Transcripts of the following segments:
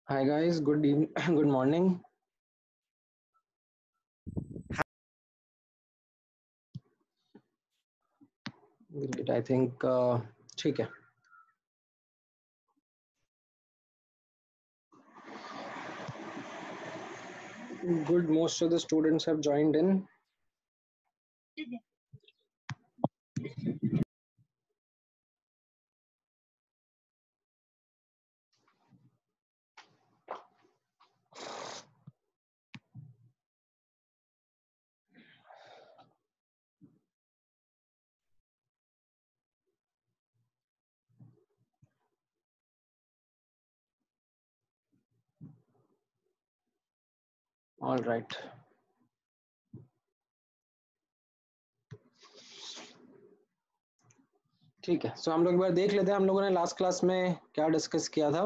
Hi guys, good evening, good morning. Great, I think ठीक है. Good, most of the students have joined in. All right. ठीक है, सो हम लोग एक बार देख लेते हैं हम लोगों ने लास्ट क्लास में क्या डिस्कस किया था.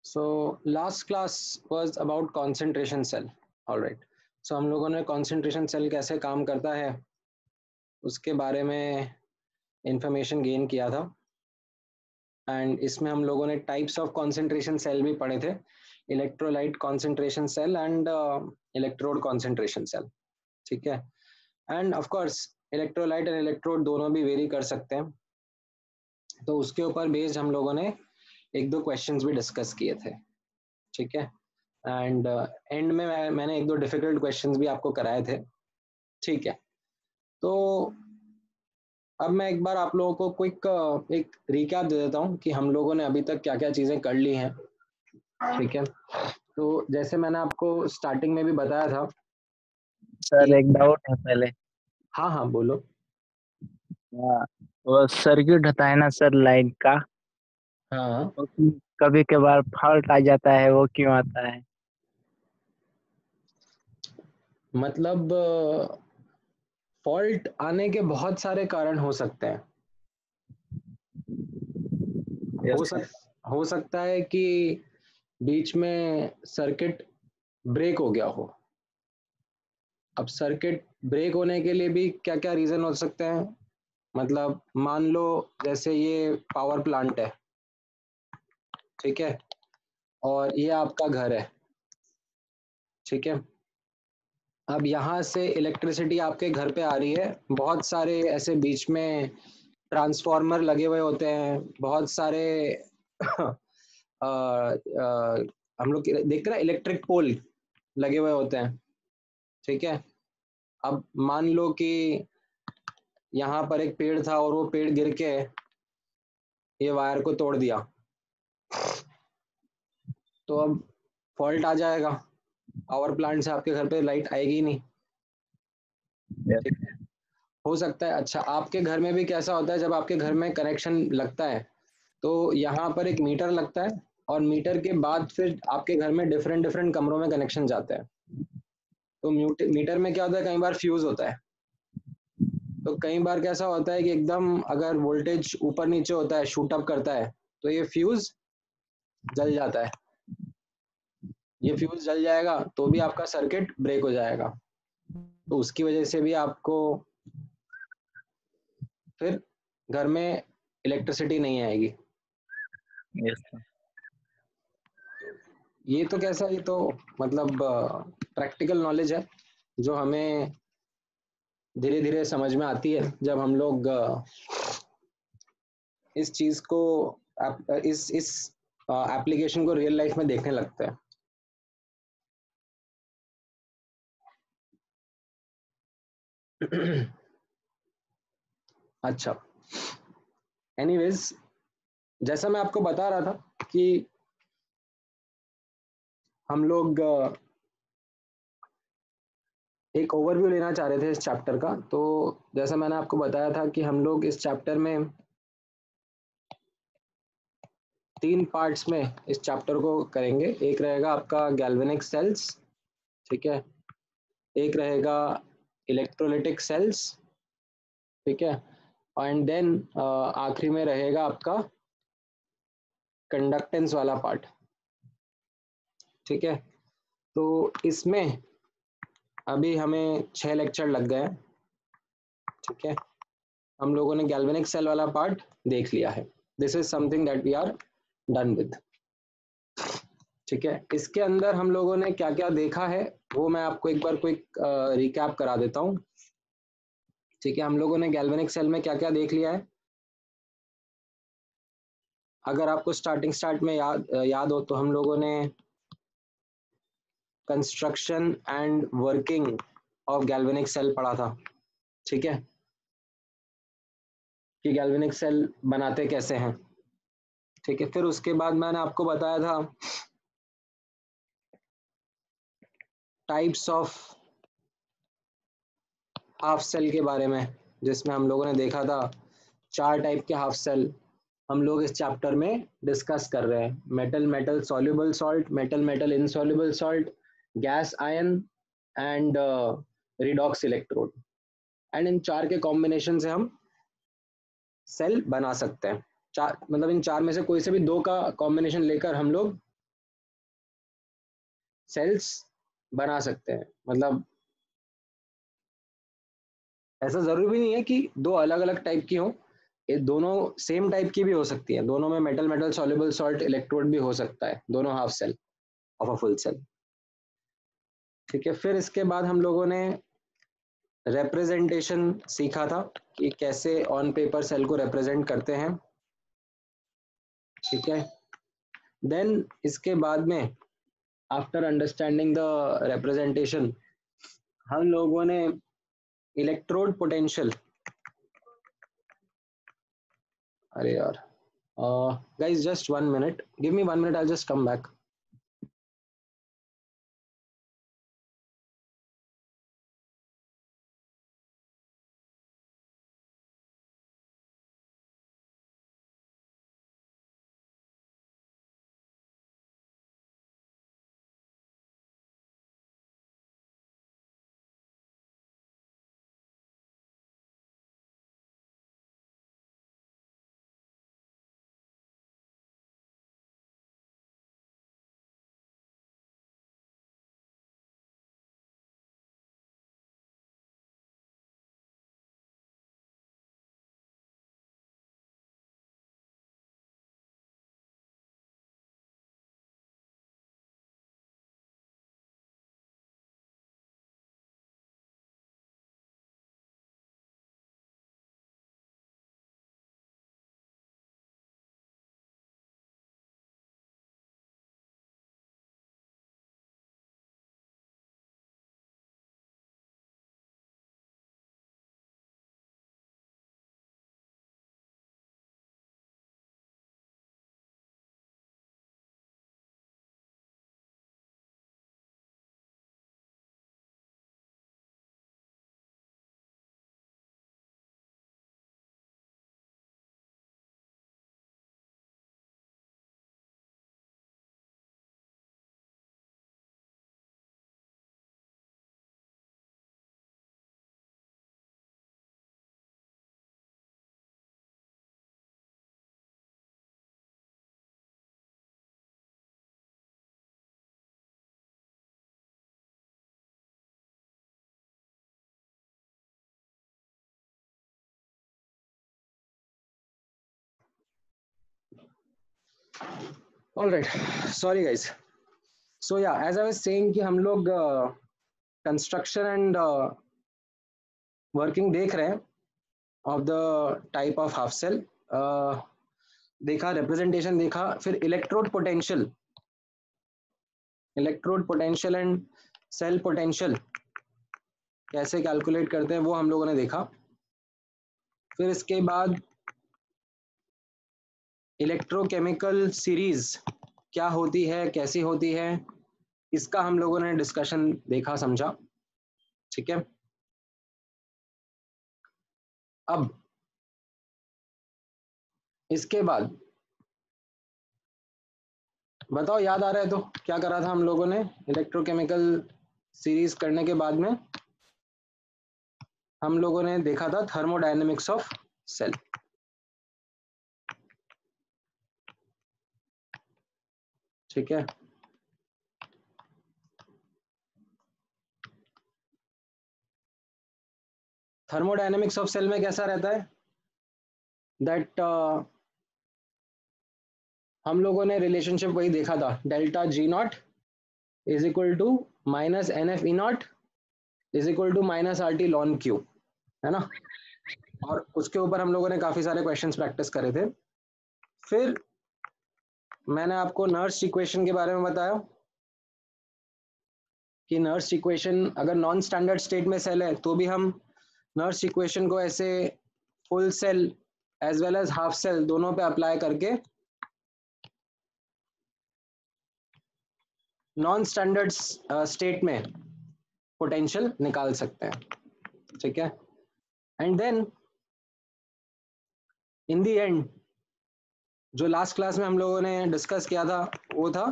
So last class was about concentration cell. All right, so हम लोगों ने कंसंट्रेशन सेल कैसे काम करता है उसके बारे में इंफॉर्मेशन गेन किया था. एंड इसमें हम लोगों ने टाइप्स ऑफ कंसंट्रेशन सेल भी पढ़े थे. Electrolyte concentration cell and electrode concentration cell. ठीक है. And of course electrolyte and electrode दोनों भी वेरी कर सकते हैं. तो उसके ऊपर बेस्ड हम लोगों ने एक दो क्वेश्चंस भी डिस्कस किए थे. ठीक है. एंड एंड में मैंने एक दो डिफिकल्ट क्वेश्चंस भी आपको कराए थे. ठीक है. तो अब मैं एक बार आप लोगों को क्विक एक रिकैप दे देता हूँ कि हम लोगों ने अभी तक क्या क्या चीज़ें कर ली हैं. ठीक है. तो जैसे मैंने आपको स्टार्टिंग में भी बताया था. सर एक डाउट है पहले. हाँ हाँ बोलो. हाँ, वो सर्किट होता है ना सर लाइट का, हाँ, कभी कभार फॉल्ट आ जाता है, वो क्यों आता है? मतलब फॉल्ट आने के बहुत सारे कारण हो सकते हैं. हो सर. सक हो सकता है कि बीच में सर्किट ब्रेक हो गया हो. अब सर्किट ब्रेक होने के लिए भी क्या क्या रीजन हो सकते हैं. मतलब मान लो जैसे ये पावर प्लांट है. ठीक है. और ये आपका घर है. ठीक है. अब यहाँ से इलेक्ट्रिसिटी आपके घर पे आ रही है. बहुत सारे ऐसे बीच में ट्रांसफार्मर लगे हुए होते हैं. बहुत सारे हम लोग देखते हैं ना इलेक्ट्रिक पोल लगे हुए होते हैं. ठीक है. अब मान लो कि यहाँ पर एक पेड़ था और वो पेड़ गिर के ये वायर को तोड़ दिया. तो अब फॉल्ट आ जाएगा. पावर प्लांट से आपके घर पे लाइट आएगी ही नहीं. ठीक है. हो सकता है. अच्छा, आपके घर में भी कैसा होता है जब आपके घर में कनेक्शन लगता है तो यहाँ पर एक मीटर लगता है और मीटर के बाद फिर आपके घर में डिफरेंट डिफरेंट कमरों में कनेक्शन जाता है. तो मीटर में क्या होता है, कई बार फ्यूज होता है. तो कई बार कैसा होता है कि एकदम अगर वोल्टेज ऊपर नीचे होता है, शूट अप करता है, तो ये फ्यूज जल जाता है. ये फ्यूज जल जाएगा तो भी आपका सर्किट ब्रेक हो जाएगा. तो उसकी वजह से भी आपको फिर घर में इलेक्ट्रिसिटी नहीं आएगी. Yes sir. ये तो कैसा, ये तो मतलब प्रैक्टिकल नॉलेज है जो हमें धीरे धीरे समझ में आती है जब हम लोग इस चीज को इस एप्लीकेशन को रियल लाइफ में देखने लगते हैं. अच्छा, एनीवेज, जैसा मैं आपको बता रहा था कि हम लोग एक ओवरव्यू लेना चाह रहे थे इस चैप्टर का. तो जैसा मैंने आपको बताया था कि हम लोग इस चैप्टर में 3 पार्ट्स में इस चैप्टर को करेंगे. एक रहेगा आपका गैल्वेनिक सेल्स. ठीक है. एक रहेगा इलेक्ट्रोलिटिक सेल्स, ठीक है, एंड देन आखिरी में रहेगा आपका कंडक्टेंस वाला पार्ट, ठीक है। तो इसमें अभी हमें 6 लेक्चर लग गए, ठीक है। हम लोगों ने गैल्वेनिक सेल वाला पार्ट देख लिया है, this is something that we are done with, ठीक है। इसके अंदर हम लोगों ने क्या क्या देखा है वो मैं आपको एक बार क्विक रिकैप करा देता हूँ, ठीक है। हम लोगों ने गैल्वेनिक सेल में क्या क्या देख लिया है, अगर आपको स्टार्ट में याद हो तो हम लोगों ने construction and working of galvanic cell पढ़ा था, ठीक है, कि गैल्वेनिक सेल बनाते कैसे हैं, ठीक है। फिर उसके बाद मैंने आपको बताया था टाइप्स ऑफ हाफ सेल के बारे में, जिसमें हम लोगों ने देखा था 4 टाइप के हाफ सेल हम लोग इस चैप्टर में डिस्कस कर रहे हैं, metal metal soluble salt, metal metal insoluble salt, gas ion and redox electrode, and in 4 के कॉम्बिनेशन से हम सेल बना सकते हैं। 4 मतलब इन 4 में से कोई से भी 2 का कॉम्बिनेशन लेकर हम लोग सेल्स बना सकते हैं। मतलब ऐसा जरूरी भी नहीं है कि 2 अलग अलग टाइप की हो, ये दोनों सेम टाइप की भी हो सकती है, दोनों में metal metal soluble salt electrode भी हो सकता है, दोनों half cell of a full cell, ठीक है। फिर इसके बाद हम लोगों ने रिप्रेजेंटेशन सीखा था कि कैसे ऑन पेपर सेल को रिप्रेजेंट करते हैं, ठीक है। देन इसके बाद में आफ्टर अंडरस्टैंडिंग द रिप्रेजेंटेशन हम लोगों ने इलेक्ट्रोड पोटेंशियल, अरे यार guys just 1 minute, give me 1 minute, I'll just come back. All right, sorry guys. So yeah, as I was saying कि हम लोग कंस्ट्रक्शन एंड वर्किंग देख रहे हैं of the type of half cell, देखा, representation देखा, फिर electrode potential and cell potential कैसे कैलकुलेट करते हैं वो हम लोगों ने देखा। फिर इसके बाद इलेक्ट्रोकेमिकल सीरीज क्या होती है, कैसी होती है, इसका हम लोगों ने डिस्कशन देखा, समझा, ठीक है। अब इसके बाद बताओ, याद आ रहा है तो क्या करा था हम लोगों ने इलेक्ट्रोकेमिकल सीरीज करने के बाद में? हम लोगों ने देखा था थर्मोडायनेमिक्स ऑफ सेल। ठीक है, थर्मोडायनेमिक्स ऑफ सेल में कैसा रहता है दैट हम लोगों ने रिलेशनशिप वही देखा था, delta G naught is equal to minus N F E naught is equal to minus R T ln Q, है ना। और उसके ऊपर हम लोगों ने काफी सारे क्वेश्चंस प्रैक्टिस करे थे। फिर मैंने आपको नर्स इक्वेशन के बारे में बताया कि नर्स इक्वेशन अगर नॉन स्टैंडर्ड स्टेट में सेल है तो भी हम नर्स इक्वेशन को ऐसे full cell as well as half cell दोनों पे अप्लाई करके नॉन स्टैंडर्ड स्टेट में पोटेंशियल निकाल सकते हैं। ठीक है, and then in the end जो लास्ट क्लास में हम लोगों ने डिस्कस किया था वो था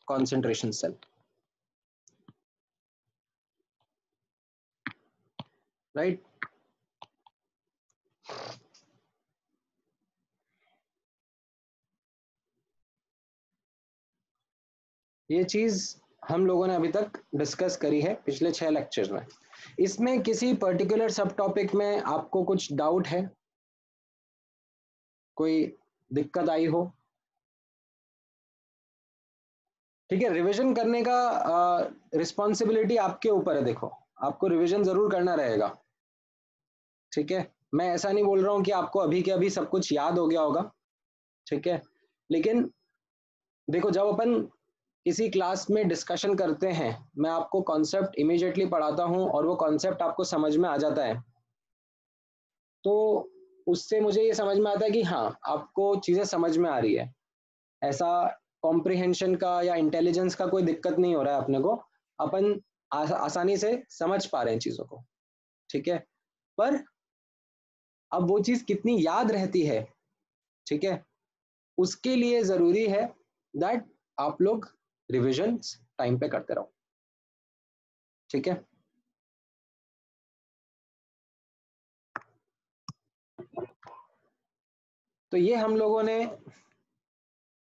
कॉन्सेंट्रेशन सेल, राइट। ये चीज हम लोगों ने अभी तक डिस्कस करी है पिछले 6 लेक्चर्स में। इसमें किसी पर्टिकुलर सब टॉपिक में आपको कुछ डाउट है, कोई दिक्कत आई हो? ठीक है, रिवीजन करने का रिस्पॉन्सिबिलिटी आपके ऊपर है। देखो, आपको रिवीजन जरूर करना रहेगा। ठीक है, मैं ऐसा नहीं बोल रहा हूँ कि आपको अभी के अभी सब कुछ याद हो गया होगा। ठीक है, लेकिन देखो, जब अपन किसी क्लास में डिस्कशन करते हैं, मैं आपको कॉन्सेप्ट इमीडिएटली पढ़ाता हूँ और वो कॉन्सेप्ट आपको समझ में आ जाता है, तो उससे मुझे ये समझ में आता है कि हाँ, आपको चीज़ें समझ में आ रही है। ऐसा कॉम्प्रिहेंशन का या इंटेलिजेंस का कोई दिक्कत नहीं हो रहा है अपने को, अपन आसानी से समझ पा रहे हैं चीज़ों को। ठीक है, पर अब वो चीज़ कितनी याद रहती है, ठीक है, उसके लिए ज़रूरी है दैट आप लोग रिविजन टाइम पे करते रहो। ठीक है, तो ये हम लोगों ने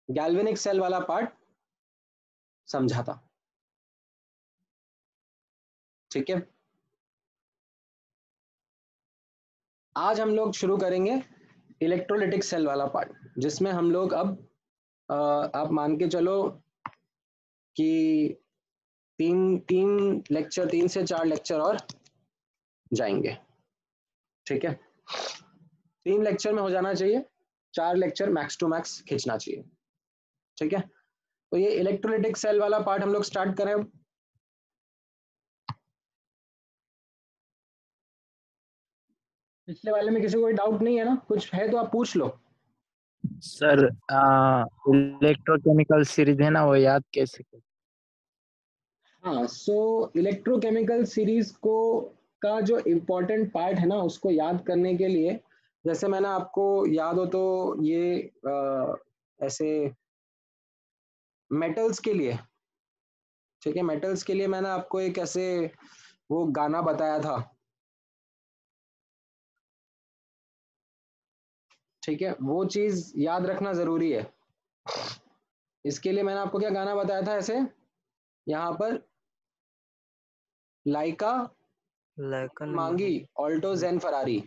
गैल्वेनिक सेल वाला पार्ट समझा था। ठीक है, आज हम लोग शुरू करेंगे इलेक्ट्रोलिटिक सेल वाला पार्ट, जिसमें हम लोग अब आप मान के चलो कि तीन से चार लेक्चर और जाएंगे। ठीक है, 3 लेक्चर में हो जाना चाहिए, 4 लेक्चर मैक्स टू मैक्स खींचना चाहिए। ठीक है, तो ये इलेक्ट्रोलिटिक सेल वाला पार्ट हम लोग स्टार्ट करें। पिछले वाले में किसी को कोई डाउट नहीं है ना? कुछ है तो आप पूछ लो। सर इलेक्ट्रोकेमिकल सीरीज है ना, वो याद कैसे कर? हाँ, सो इलेक्ट्रोकेमिकल सीरीज को का जो इम्पोर्टेंट पार्ट है ना, उसको याद करने के लिए, जैसे मैंने आपको याद हो तो ये ऐसे मेटल्स के लिए, ठीक है, मेटल्स के लिए मैंने आपको एक ऐसे वो गाना बताया था। ठीक है, वो चीज याद रखना जरूरी है। इसके लिए मैंने आपको क्या गाना बताया था, ऐसे यहाँ पर लाइका लाइकन मांगी ऑल्टो जेन फरारी,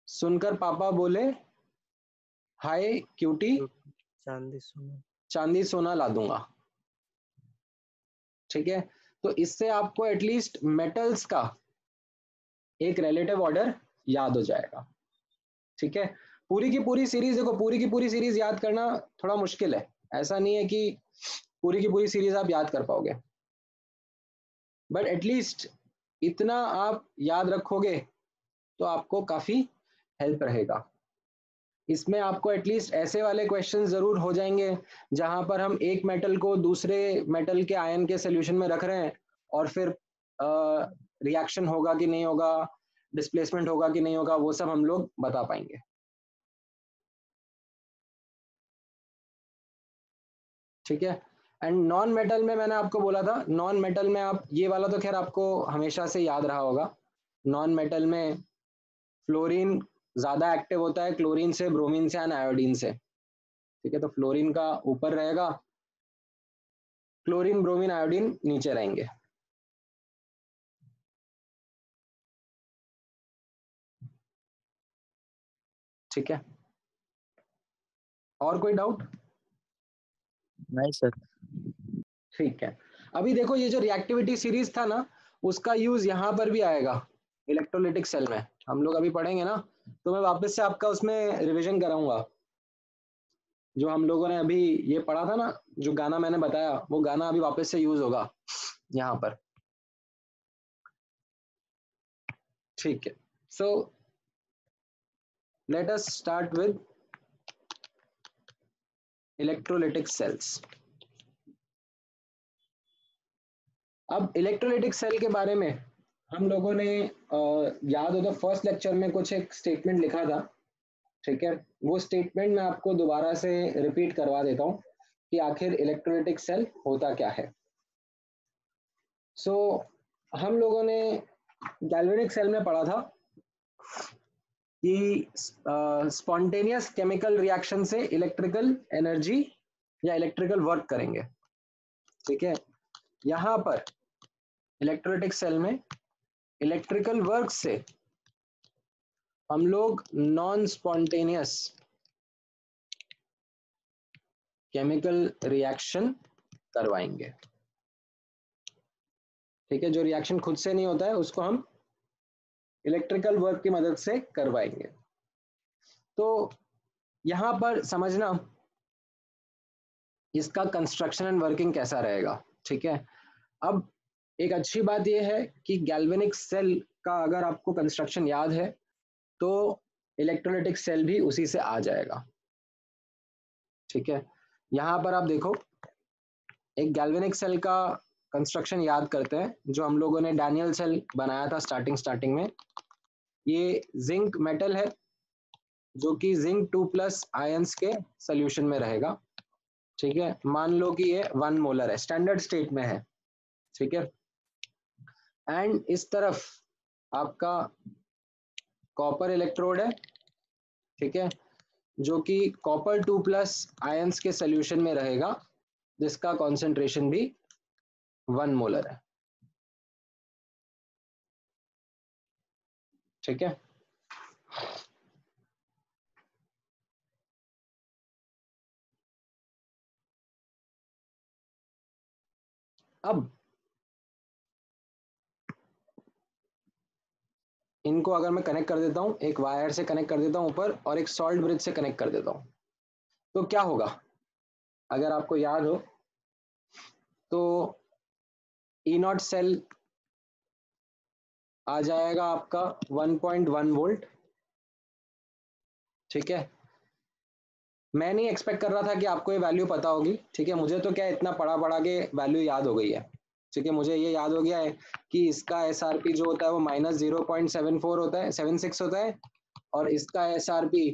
सुनकर पापा बोले हाय क्यूटी चांदी सोना। चांदी सोना ला दूंगा। ठीक है, तो इससे आपको एटलीस्ट मेटल्स का एक रिलेटिव ऑर्डर याद हो जाएगा। ठीक है, पूरी की पूरी सीरीज, देखो पूरी की पूरी सीरीज याद करना थोड़ा मुश्किल है, ऐसा नहीं है कि पूरी की पूरी सीरीज आप याद कर पाओगे, बट एटलीस्ट इतना आप याद रखोगे तो आपको काफी हेल्प रहेगा। इसमें आपको एटलीस्ट ऐसे वाले क्वेश्चन जरूर हो जाएंगे जहां पर हम एक मेटल को दूसरे मेटल के आयन के सोल्यूशन में रख रहे हैं और फिर रिएक्शन होगा कि नहीं होगा, डिस्प्लेसमेंट होगा कि नहीं होगा, वो सब हम लोग बता पाएंगे। ठीक है, एंड नॉन मेटल में मैंने आपको बोला था, नॉन मेटल में आप ये वाला तो खैर आपको हमेशा से याद रहा होगा, नॉन मेटल में फ्लोरीन ज्यादा एक्टिव होता है क्लोरीन से, ब्रोमीन से एंड आयोडीन से, ठीक है। तो फ्लोरीन का ऊपर रहेगा, क्लोरीन ब्रोमीन आयोडीन नीचे रहेंगे। ठीक है, और कोई डाउट? नहीं सर। ठीक है, अभी देखो ये जो रिएक्टिविटी सीरीज था ना, उसका यूज यहाँ पर भी आएगा इलेक्ट्रोलिटिक सेल में, हम लोग अभी पढ़ेंगे ना, तो मैं वापस से आपका उसमें रिवीजन कराऊंगा। जो हम लोगों ने अभी ये पढ़ा था ना, जो गाना मैंने बताया, वो गाना अभी वापस से यूज होगा यहाँ पर। ठीक है, so let us start with electrolytic cells. अब इलेक्ट्रोलिटिक सेल के बारे में हम लोगों ने याद हो तो फर्स्ट लेक्चर में कुछ एक स्टेटमेंट लिखा था, ठीक है। वो स्टेटमेंट मैं आपको दोबारा से रिपीट करवा देता हूँ कि आखिर इलेक्ट्रोलिटिक सेल होता क्या है। सो हम लोगों ने गैल्वेनिक सेल में पढ़ा था कि स्पॉन्टेनियस केमिकल रिएक्शन से इलेक्ट्रिकल एनर्जी या इलेक्ट्रिकल वर्क करेंगे, ठीक है। यहाँ पर इलेक्ट्रोलिटिक सेल में इलेक्ट्रिकल वर्क से हम लोग नॉन स्पॉन्टेनियस केमिकल रिएक्शन करवाएंगे, ठीक है। जो रिएक्शन खुद से नहीं होता है उसको हम इलेक्ट्रिकल वर्क की मदद से करवाएंगे। तो यहां पर समझना इसका कंस्ट्रक्शन एंड वर्किंग कैसा रहेगा, ठीक है। अब एक अच्छी बात यह है कि गैल्वेनिक सेल का अगर आपको कंस्ट्रक्शन याद है तो इलेक्ट्रोलिटिक सेल भी उसी से आ जाएगा, ठीक है। यहां पर आप देखो, एक गैल्वेनिक सेल का कंस्ट्रक्शन याद करते हैं जो हम लोगों ने डैनियल सेल बनाया था स्टार्टिंग में। ये जिंक मेटल है जो कि जिंक 2+ आयंस के सोल्यूशन में रहेगा, ठीक है। मान लो कि ये 1 मोलर है, स्टैंडर्ड स्टेट में है, ठीक है। एंड इस तरफ आपका कॉपर इलेक्ट्रोड है, ठीक है, जो कि कॉपर 2+ आयंस के सोल्यूशन में रहेगा, जिसका कॉन्सेंट्रेशन भी 1 मोलर है, ठीक है। अब इनको अगर मैं कनेक्ट कर देता हूं, एक वायर से कनेक्ट कर देता हूं ऊपर और एक सॉल्ट ब्रिज से कनेक्ट कर देता हूं, तो क्या होगा? अगर आपको याद हो तो E0 सेल आ जाएगा आपका 1.1 वोल्ट, ठीक है। मैं नहीं एक्सपेक्ट कर रहा था कि आपको ये वैल्यू पता होगी, ठीक है। मुझे तो क्या इतना पढ़ा पढ़ा के वैल्यू याद हो गई है, ठीक है। मुझे ये याद हो गया है कि इसका SRP जो होता है वो -0.74 होता है, 76 होता है, और इसका SRP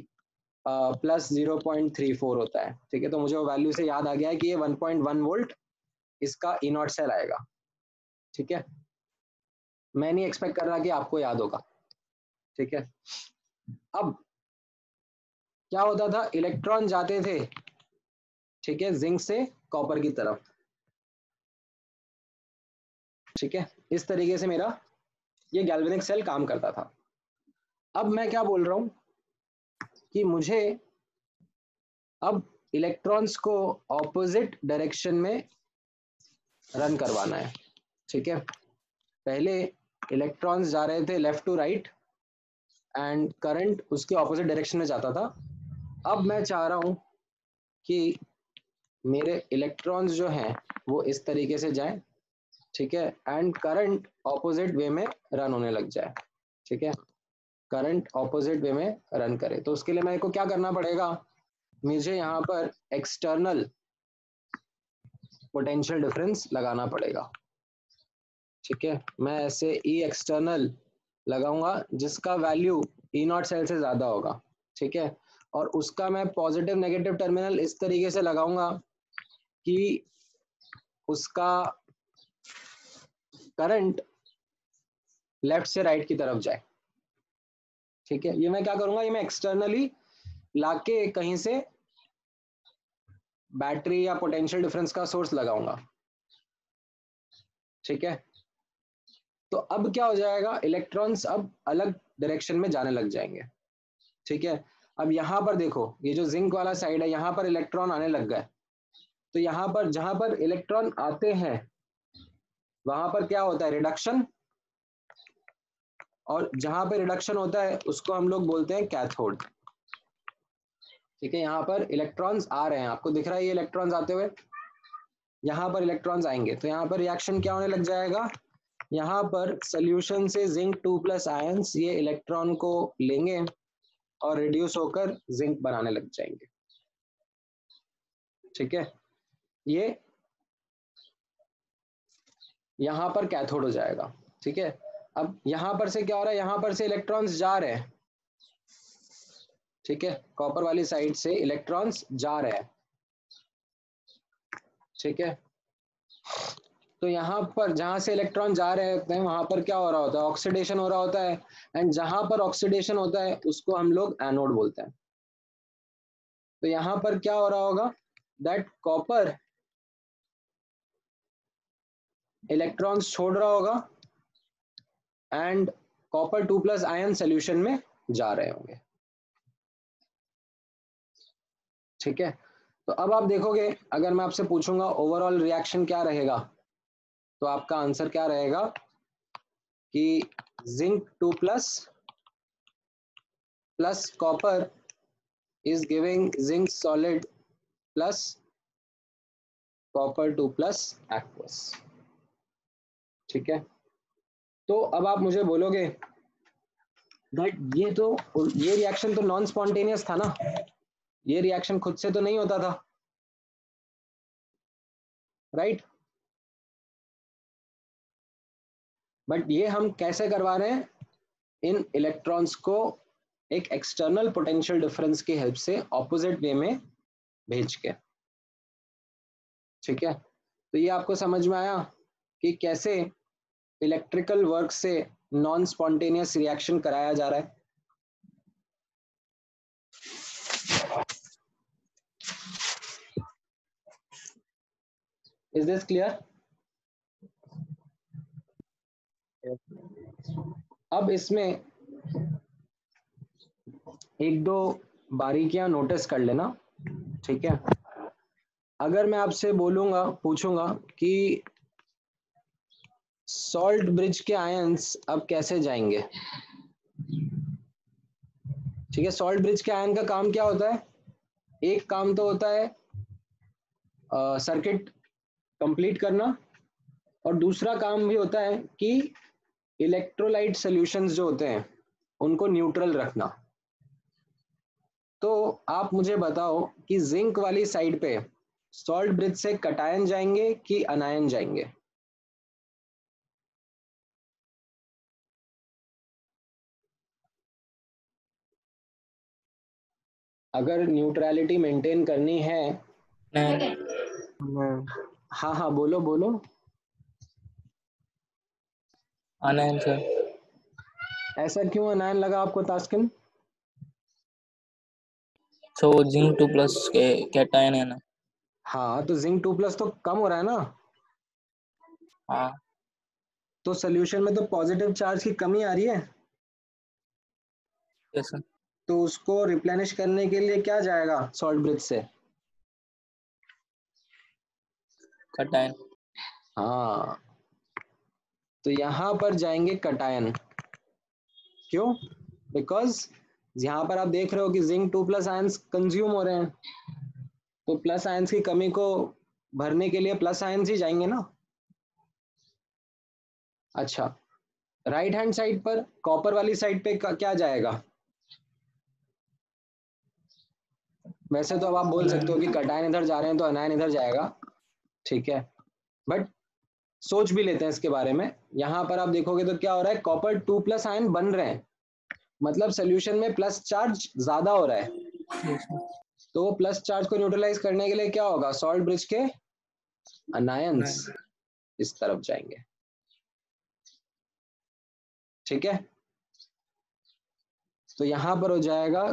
+0.34 होता है, ठीक है। तो मुझे वो वैल्यू से याद आ गया है कि ये 1.1 वोल्ट इसका E0 सेल आएगा, ठीक है। मैं नहीं एक्सपेक्ट कर रहा कि आपको याद होगा, ठीक है। अब क्या होता था, इलेक्ट्रॉन जाते थे, ठीक है, जिंक से कॉपर की तरफ, ठीक है। इस तरीके से मेरा ये गैल्वेनिक सेल काम करता था। अब मैं क्या बोल रहा हूं कि मुझे अब इलेक्ट्रॉन्स को ऑपोजिट डायरेक्शन में रन करवाना है, ठीक है। पहले इलेक्ट्रॉन्स जा रहे थे left to right and current उसके ऑपोजिट डायरेक्शन में जाता था। अब मैं चाह रहा हूं कि मेरे इलेक्ट्रॉन्स जो हैं वो इस तरीके से जाएं, ठीक है, एंड करंट ऑपोजिट वे में रन होने लग जाए, ठीक है। करंट ऑपोजिट वे में रन करे, तो उसके लिए मेरे को क्या करना पड़ेगा, मुझे यहाँ पर एक्सटर्नल पोटेंशियल डिफरेंस लगाना पड़ेगा, ठीक है। मैं ऐसे ई एक्सटर्नल लगाऊंगा जिसका वैल्यू E0 सेल से ज्यादा होगा, ठीक है। और उसका मैं पॉजिटिव नेगेटिव टर्मिनल इस तरीके से लगाऊंगा कि उसका करंट लेफ्ट से राइट की तरफ जाए। ठीक है, ये मैं क्या करूंगा, ये मैं एक्सटर्नली लाके कहीं से बैटरी या पोटेंशियल डिफरेंस का सोर्स लगाऊंगा। ठीक है, तो अब क्या हो जाएगा, इलेक्ट्रॉन्स अब अलग डायरेक्शन में जाने लग जाएंगे। ठीक है, अब यहां पर देखो, ये जो जिंक वाला साइड है, यहां पर इलेक्ट्रॉन आने लग गए। तो यहां पर जहां पर इलेक्ट्रॉन आते हैं वहां पर क्या होता है, रिडक्शन, और जहां पर रिडक्शन होता है उसको हम लोग बोलते हैं कैथोड। ठीक है, यहाँ पर इलेक्ट्रॉन्स आ रहे हैं, आपको दिख रहा है ये इलेक्ट्रॉन्स आते हुए, यहाँ पर इलेक्ट्रॉन्स आएंगे, तो यहाँ पर रिएक्शन क्या होने लग जाएगा, यहाँ पर सोल्यूशन से जिंक 2+ आयंस ये इलेक्ट्रॉन को लेंगे और रिड्यूस होकर जिंक बनाने लग जाएंगे। ठीक है, ये यहाँ पर कैथोड हो जाएगा। ठीक है, अब यहाँ पर से क्या हो रहा है, यहाँ पर से इलेक्ट्रॉन्स जा रहे हैं। ठीक है, कॉपर वाली साइड से इलेक्ट्रॉन्स जा रहे हैं। ठीक है, तो यहाँ पर जहां से इलेक्ट्रॉन जा रहे होते हैं वहां पर क्या हो रहा होता है, ऑक्सीडेशन हो रहा होता है, एंड जहां पर ऑक्सीडेशन होता है उसको हम लोग एनोड बोलते हैं। तो यहाँ पर क्या हो रहा होगा, दैट कॉपर इलेक्ट्रॉन्स छोड़ रहा होगा एंड कॉपर 2+ आयन सोल्यूशन में जा रहे होंगे। ठीक है, तो अब आप देखोगे, अगर मैं आपसे पूछूंगा ओवरऑल रिएक्शन क्या रहेगा, तो आपका आंसर क्या रहेगा कि zinc 2+ plus copper is giving zinc solid plus copper 2+ aqueous। ठीक है, तो अब आप मुझे बोलोगे दैट ये रिएक्शन तो नॉन स्पॉन्टेनियस था ना, ये रिएक्शन खुद से तो नहीं होता था, राइट? बट ये हम कैसे करवा रहे हैं, इन इलेक्ट्रॉन्स को एक एक्सटर्नल पोटेंशियल डिफरेंस की हेल्प से ऑपोजिट वे में भेज के। ठीक है, तो ये आपको समझ में आया कि कैसे इलेक्ट्रिकल वर्क से नॉन स्पॉन्टेनियस रिएक्शन कराया जा रहा है। Is this clear? अब इसमें एक दो बारीकियां नोटिस कर लेना। ठीक है, अगर मैं आपसे बोलूंगा, पूछूंगा कि सॉल्ट ब्रिज के आयंस अब कैसे जाएंगे। ठीक है, सॉल्ट ब्रिज के आयन का काम क्या होता है, एक काम तो होता है सर्किट कंप्लीट करना, और दूसरा काम भी होता है कि इलेक्ट्रोलाइट सॉल्यूशंस जो होते हैं उनको न्यूट्रल रखना। तो आप मुझे बताओ कि जिंक वाली साइड पे सॉल्ट ब्रिज से कटायन जाएंगे कि अनायन जाएंगे? अगर न्यूट्रलिटी मेंटेन करनी है, हाँ हाँ बोलो बोलो। अनायन सर। ऐसा क्यों अनायन लगा आपको तास्किन? सो जिंक 2+ के कैटायन है ना। हाँ, तो जिंक 2+ तो कम हो रहा है ना, हाँ तो सोल्यूशन में तो पॉजिटिव चार्ज की कमी आ रही है, यस सर। तो उसको रिप्लेनिश करने के लिए क्या जाएगा सॉल्ट ब्रिज से? कैटायन। हाँ, तो यहां पर जाएंगे कटायन। क्यों? बिकॉज यहाँ पर आप देख रहे हो कि जिंक 2+ आयंस कंज्यूम हो रहे हैं, तो प्लस आयंस की कमी को भरने के लिए प्लस आयंस ही जाएंगे ना। अच्छा, राइट हैंड साइड पर कॉपर वाली साइड पे क्या जाएगा? वैसे तो अब आप बोल सकते हो कि कटायन इधर जा रहे हैं तो अनायन इधर जाएगा। ठीक है, बट सोच भी लेते हैं इसके बारे में। यहां पर आप देखोगे तो क्या हो रहा है, कॉपर 2+ आयन बन रहे हैं, मतलब सोल्यूशन में प्लस चार्ज ज्यादा हो रहा है, तो वो प्लस चार्ज को न्यूट्रलाइज करने के लिए क्या होगा, सॉल्ट ब्रिज के अनायंस इस तरफ जाएंगे। ठीक है, तो यहां पर हो जाएगा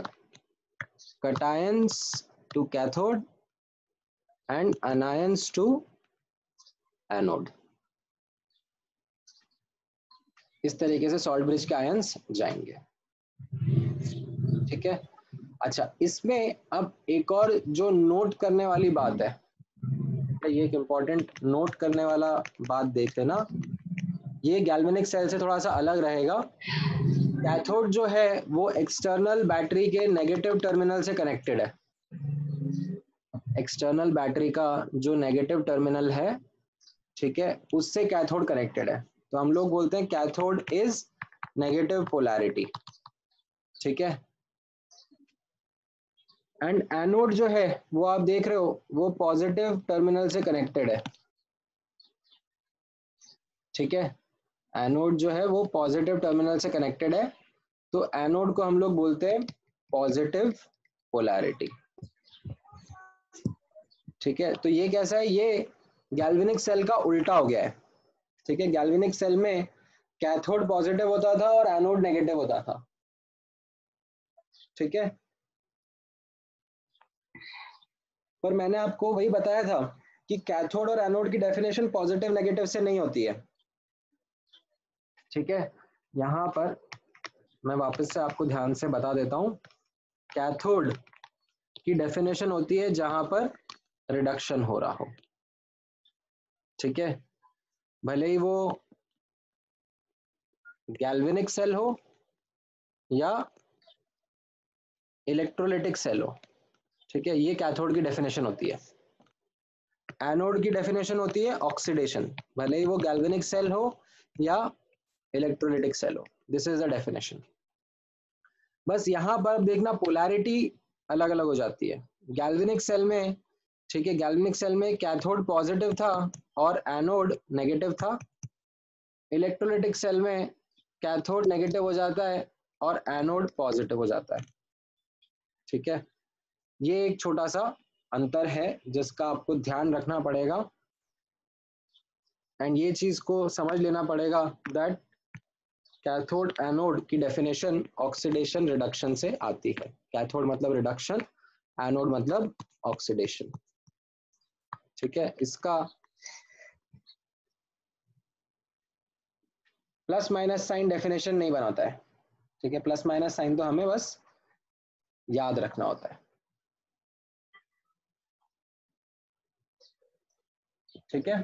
cations to cathode and anions to anode. इस तरीके से सॉल्ट ब्रिज के आयंस जाएंगे। ठीक है, अच्छा इसमें अब एक और जो नोट करने वाली बात है, ये एक इम्पॉर्टेंट नोट करने वाला बात देख लेना, ये गैल्वेनिक सेल से थोड़ा सा अलग रहेगा। कैथोड जो है वो एक्सटर्नल बैटरी के नेगेटिव टर्मिनल से कनेक्टेड है। एक्सटर्नल बैटरी का जो नेगेटिव टर्मिनल है, ठीक है, उससे कैथोड कनेक्टेड है, तो हम लोग बोलते हैं कैथोड इज नेगेटिव पोलैरिटी। ठीक है, एंड एनोड जो है वो आप देख रहे हो वो पॉजिटिव टर्मिनल से कनेक्टेड है। ठीक है, एनोड जो है वो पॉजिटिव टर्मिनल से कनेक्टेड है, तो एनोड को हम लोग बोलते हैं पॉजिटिव पोलैरिटी। ठीक है, तो ये कैसा है, ये गैल्वेनिक सेल का उल्टा हो गया है। ठीक है, गैल्वेनिक सेल में कैथोड पॉजिटिव होता था और एनोड नेगेटिव होता था। ठीक है, पर मैंने आपको वही बताया था कि कैथोड और एनोड की डेफिनेशन पॉजिटिव नेगेटिव से नहीं होती है। ठीक है, यहां पर मैं वापस से आपको ध्यान से बता देता हूं, कैथोड की डेफिनेशन होती है जहां पर रिडक्शन हो रहा हो। ठीक है, भले ही वो गैल्वेनिक सेल हो या इलेक्ट्रोलिटिक सेल हो। ठीक है, ये कैथोड की डेफिनेशन होती है। एनोड की डेफिनेशन होती है ऑक्सीडेशन, भले ही वो गैल्वेनिक सेल हो या इलेक्ट्रोलिटिक सेल हो, दिस इज द डेफिनेशन। बस यहां पर देखना पोलैरिटी अलग अलग हो जाती है। गैल्वेनिक सेल में, ठीक है, गैल्वेनिक सेल में कैथोड पॉजिटिव था और एनोड नेगेटिव था। इलेक्ट्रोलिटिक सेल में कैथोड नेगेटिव हो जाता है और एनोड पॉजिटिव हो जाता है। ठीक है, ये एक छोटा सा अंतर है जिसका आपको ध्यान रखना पड़ेगा, एंड ये चीज को समझ लेना पड़ेगा दैट कैथोड एनोड की डेफिनेशन ऑक्सीडेशन रिडक्शन से आती है। कैथोड मतलब रिडक्शन, एनोड मतलब ऑक्सीडेशन। ठीक है, इसका प्लस माइनस साइन डेफिनेशन नहीं बनाता है। ठीक है, प्लस माइनस साइन तो हमें बस याद रखना होता है। ठीक है,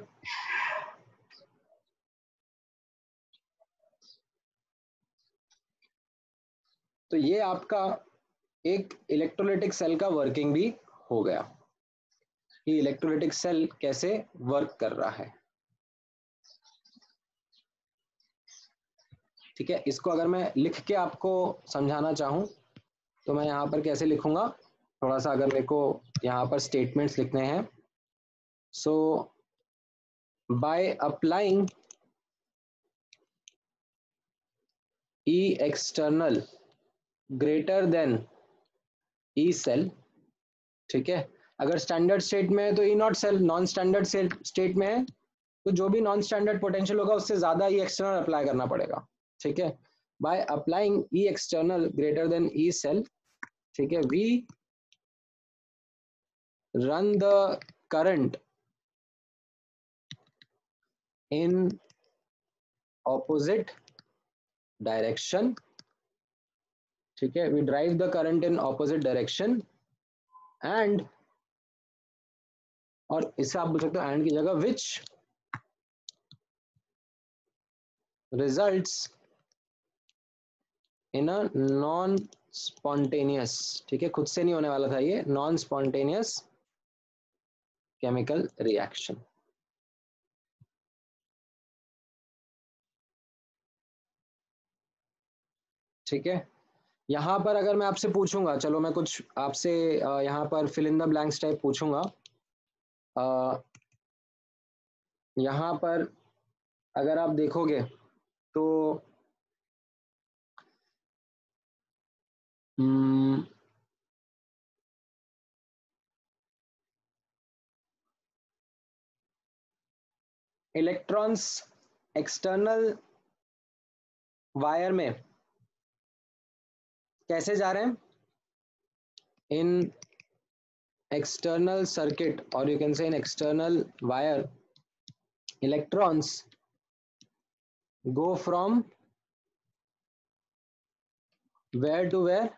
तो ये आपका एक इलेक्ट्रोलिटिक सेल का वर्किंग भी हो गया कि इलेक्ट्रोलिटिक सेल कैसे वर्क कर रहा है। ठीक है, इसको अगर मैं लिख के आपको समझाना चाहूं तो मैं यहाँ पर कैसे लिखूंगा, थोड़ा सा अगर मेरे को यहाँ पर स्टेटमेंट्स लिखने हैं, so by applying E external greater than E cell. ठीक है, अगर स्टैंडर्ड स्टेट में है तो E naught cell, non standard state में है तो जो भी नॉन स्टैंडर्ड पोटेंशियल होगा उससे ज्यादा ई एक्सटर्नल अप्लाई करना पड़ेगा। ठीक है, by applying E external greater than E cell, ठीक है, we run the current in opposite direction। ठीक है, we drive the current in opposite direction and, और इससे आप बोल सकते हो and की जगह which results in a non spontaneous, ठीक है, खुद से नहीं होने वाला था ये, नॉन स्पॉन्टेनियस केमिकल रिएक्शन। ठीक है, यहाँ पर अगर मैं आपसे पूछूंगा, चलो मैं कुछ आपसे यहाँ पर fill in the blanks type पूछूंगा। यहाँ पर अगर आप देखोगे तो इलेक्ट्रॉन्स एक्सटर्नल वायर में कैसे जा रहे हैं? इन external circuit, or you can say in external wire, electrons go from where to where?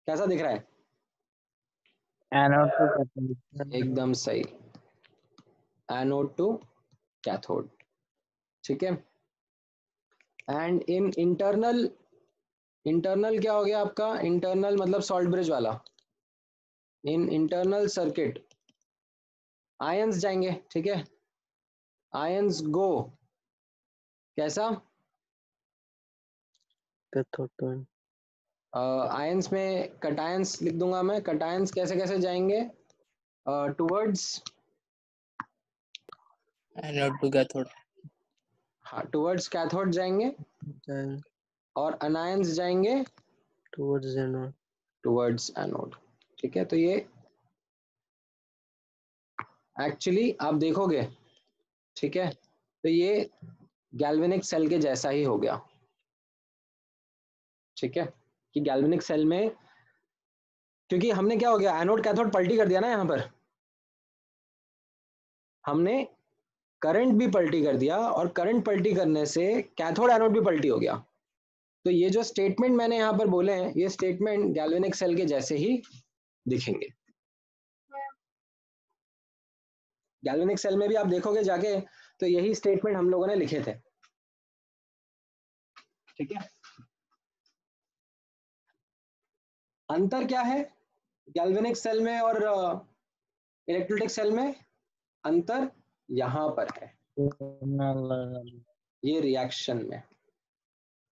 कैसा दिख रहा है? Anode to cathode. एकदम सही, एनोड टू कैथोड। ठीक है। एंड इन इंटरनल, इंटरनल क्या हो गया आपका? इंटरनल मतलब सॉल्ट ब्रिज वाला। इन इंटरनल सर्किट आयंस जाएंगे, ठीक है। आयंस गो कैसा? कैथोड। आयंस में कटायंस लिख दूंगा मैं। कटायंस कैसे कैसे जाएंगे? Towards, anode to cathode. हाँ, टुवर्ड्स कैथोड जाएंगे, और अनायंस जाएंगे टुवर्ड्स एनोड। Towards anode. ठीक है, तो ये एक्चुअली आप देखोगे, ठीक है, तो ये गैल्वेनिक सेल के जैसा ही हो गया। ठीक है, कि गैल्वेनिक सेल में, क्योंकि हमने क्या हो गया, एनोड कैथोड पलटी कर दिया ना, यहाँ पर हमने करंट भी पलटी कर दिया, और करंट पलटी करने से कैथोड एनोड भी पलटी हो गया। तो ये जो स्टेटमेंट मैंने यहाँ पर बोले हैं, ये स्टेटमेंट गैल्वेनिक सेल के जैसे ही दिखेंगे। गैल्वेनिक सेल में भी आप देखोगे जाके, तो यही स्टेटमेंट हम लोगों ने लिखे थे। ठीक है, अंतर क्या है गैल्वेनिक सेल में और इलेक्ट्रोलिटिक सेल में? अंतर यहां पर है, ये रिएक्शन में।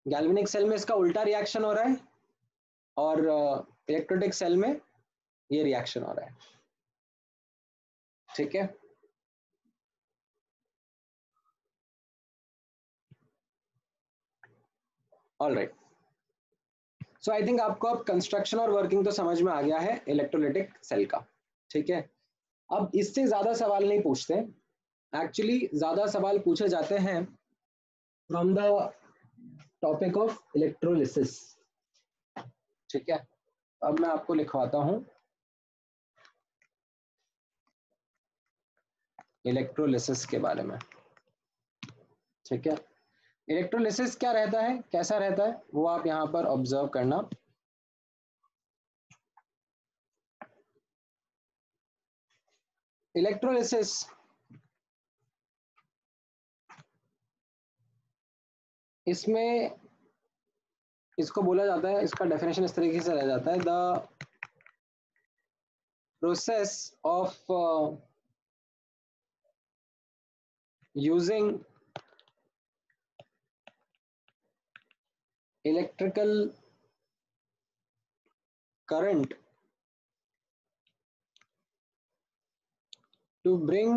गैल्वेनिक सेल में इसका उल्टा रिएक्शन हो रहा है, और इलेक्ट्रोलिटिक सेल में ये रिएक्शन हो रहा है। ठीक है, all right. So I think आपको अब कंस्ट्रक्शन और वर्किंग तो समझ में आ गया है इलेक्ट्रोलिटिक सेल का। ठीक है, अब इससे ज्यादा सवाल नहीं पूछते, एक्चुअली ज्यादा सवाल पूछे जाते हैं from the topic of electrolysis. ठीक है, अब मैं आपको लिखवाता हूं इलेक्ट्रोलिसिस के बारे में। ठीक है, इलेक्ट्रोलिसिस क्या रहता है, कैसा रहता है, वो आप यहां पर ऑब्जर्व करना। इलेक्ट्रोलिसिस इसमें, इसको बोला जाता है, इसका डेफिनेशन इस तरीके से रह जाता है, the process of using electrical current to bring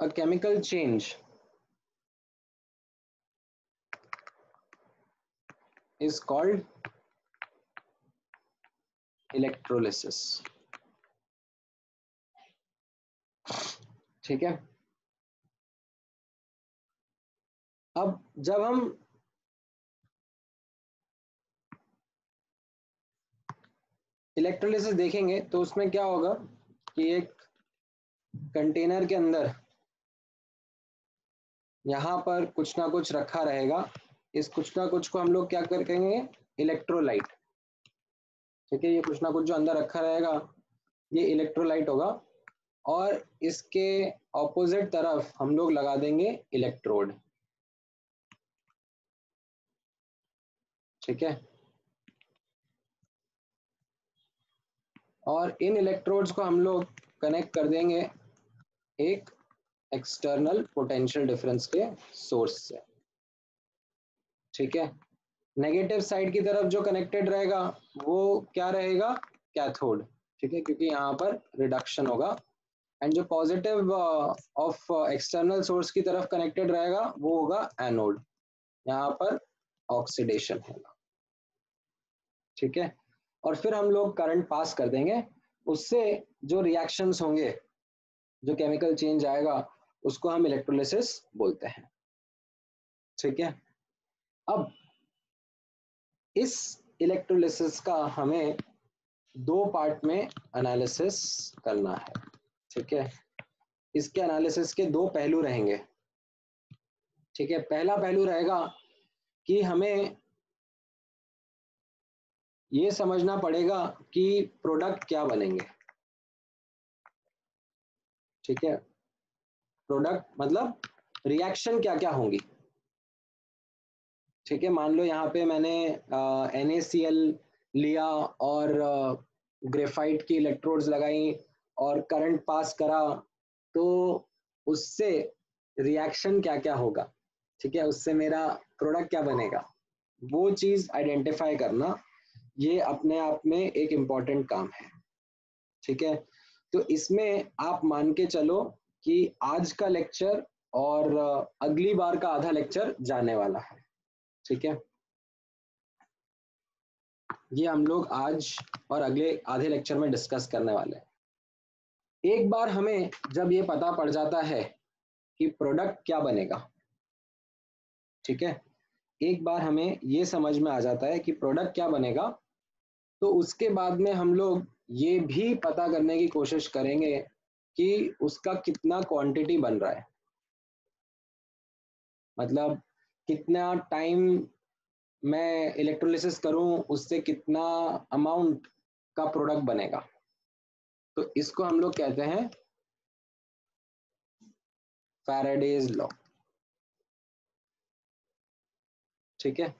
a chemical change is called electrolysis. ठीक है, अब जब हम इलेक्ट्रोलिसिस देखेंगे तो उसमें क्या होगा कि एक कंटेनर के अंदर यहाँ पर कुछ ना कुछ रखा रहेगा, इस कुछ ना कुछ को हम लोग क्या करेंगे, इलेक्ट्रोलाइट। ठीक है, ये कुछ ना कुछ जो अंदर रखा रहेगा ये इलेक्ट्रोलाइट होगा, और इसके ऑपोजिट तरफ हम लोग लगा देंगे इलेक्ट्रोड। ठीक है, और इन इलेक्ट्रोड्स को हम लोग कनेक्ट कर देंगे एक एक्सटर्नल पोटेंशियल डिफरेंस के सोर्स से। ठीक है, नेगेटिव साइड की तरफ जो कनेक्टेड रहेगा वो क्या रहेगा, कैथोड। ठीक है, क्योंकि यहाँ पर रिडक्शन होगा, एंड जो पॉजिटिव ऑफ एक्सटर्नल सोर्स की तरफ कनेक्टेड रहेगा वो होगा एनोड। यहाँ पर ऑक्सीडेशन होगा, ठीक है। और फिर हम लोग करंट पास कर देंगे, उससे जो रिएक्शंस होंगे, जो केमिकल चेंज आएगा, उसको हम इलेक्ट्रोलिसिस बोलते हैं, ठीक है। अब इस इलेक्ट्रोलिसिस का हमें दो पार्ट में एनालिसिस करना है, ठीक है। इसके एनालिसिस के दो पहलू रहेंगे, ठीक है। पहला पहलू रहेगा कि हमें ये समझना पड़ेगा कि प्रोडक्ट क्या बनेंगे, ठीक है। प्रोडक्ट मतलब रिएक्शन क्या क्या होंगी, ठीक है। मान लो यहाँ पे मैंने NaCl लिया और ग्रेफाइट की इलेक्ट्रोड्स लगाई और करंट पास करा, तो उससे रिएक्शन क्या क्या होगा, ठीक है, उससे मेरा प्रोडक्ट क्या बनेगा, वो चीज आइडेंटिफाई करना, ये अपने आप में एक इम्पॉर्टेंट काम है, ठीक है। तो इसमें आप मान के चलो कि आज का लेक्चर और अगली बार का आधा लेक्चर जाने वाला है, ठीक है। ये हम लोग आज और अगले आधे लेक्चर में डिस्कस करने वाले हैं। एक बार हमें जब ये पता पड़ जाता है कि प्रोडक्ट क्या बनेगा, ठीक है, एक बार हमें ये समझ में आ जाता है कि प्रोडक्ट क्या बनेगा, तो उसके बाद में हम लोग ये भी पता करने की कोशिश करेंगे कि उसका कितना क्वांटिटी बन रहा है, मतलब कितना टाइम मैं इलेक्ट्रोलिसिस करूं, उससे कितना अमाउंट का प्रोडक्ट बनेगा। तो इसको हम लोग कहते हैं फैराडेज लॉ, ठीक है।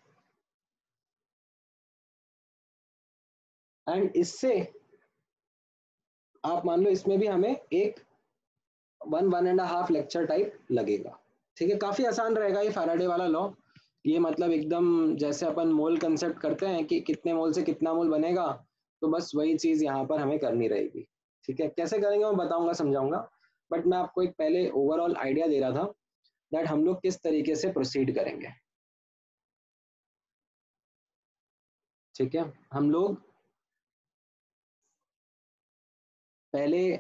एंड इससे आप मान लो इसमें भी हमें एक 1.5 लेक्चर टाइप लगेगा, ठीक है। काफी आसान रहेगा ये फैराडे वाला लॉ। ये मतलब एकदम जैसे अपन मोल कंसेप्ट करते हैं कि कितने मोल से कितना मोल बनेगा, तो बस वही चीज यहाँ पर हमें करनी रहेगी, ठीक है। कैसे करेंगे मैं बताऊंगा, समझाऊंगा, बट मैं आपको एक पहले ओवरऑल आइडिया दे रहा था दैट हम लोग किस तरीके से प्रोसीड करेंगे, ठीक है। हम लोग पहले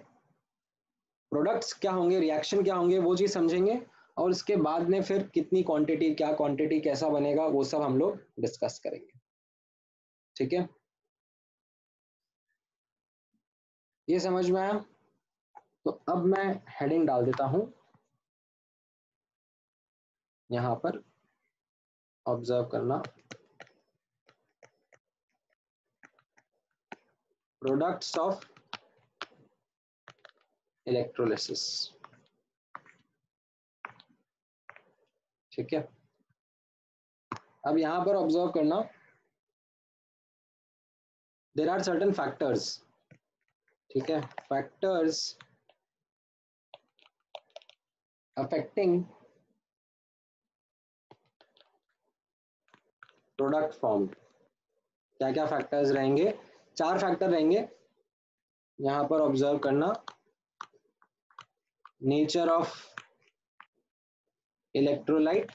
प्रोडक्ट्स क्या होंगे, रिएक्शन क्या होंगे, वो चीज समझेंगे, और उसके बाद में फिर कितनी क्वांटिटी, क्या क्वांटिटी, कैसा बनेगा, वो सब हम लोग डिस्कस करेंगे, ठीक है। ये समझ में आया? तो अब मैं हेडिंग डाल देता हूं यहां पर, ऑब्जर्व करना, प्रोडक्ट्स ऑफ इलेक्ट्रोलिसिस, ठीक है। अब यहां पर ऑब्जर्व करना, देयर आर सर्टेन फैक्टर्स, ठीक है, फैक्टर्स अफेक्टिंग प्रोडक्ट फॉर्म। क्या क्या फैक्टर्स रहेंगे? 4 फैक्टर रहेंगे, यहां पर ऑब्जर्व करना, nature of electrolyte,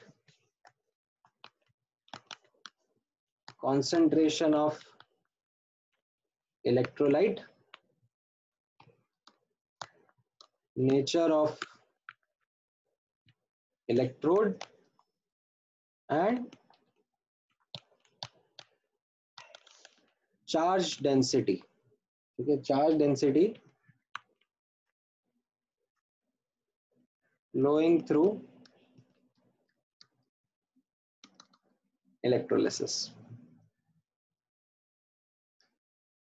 concentration of electrolyte, nature of electrode, and charge density, ठीक है, charge density flowing through electrolysis।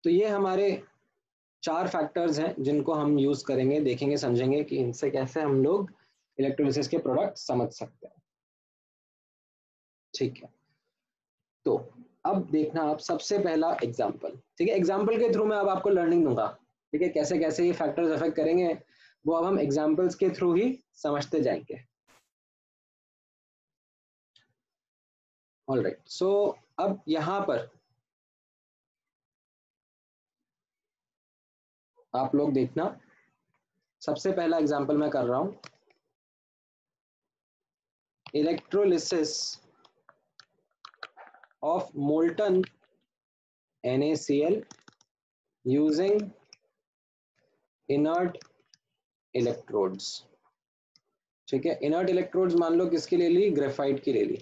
तो ये हमारे 4 फैक्टर्स हैं जिनको हम यूज करेंगे, देखेंगे, समझेंगे कि इनसे कैसे हम लोग इलेक्ट्रोलिसिस के प्रोडक्ट समझ सकते हैं, ठीक है। तो अब देखना आप सबसे पहला एग्जाम्पल, ठीक है। एग्जाम्पल के थ्रू मैं अब आपको लर्निंग दूंगा, ठीक है, कैसे कैसे ये फैक्टर्स अफेक्ट करेंगे वो अब हम एग्जाम्पल्स के थ्रू ही समझते जाएंगे। ऑलराइट, सो अब यहां पर आप लोग देखना, सबसे पहला एग्जाम्पल मैं कर रहा हूं, electrolysis of molten NaCl using inert electrodes. ठीक है, इनर्ट इलेक्ट्रोड्स मान लो किसकी ले ली, ग्रेफाइट की ले ली.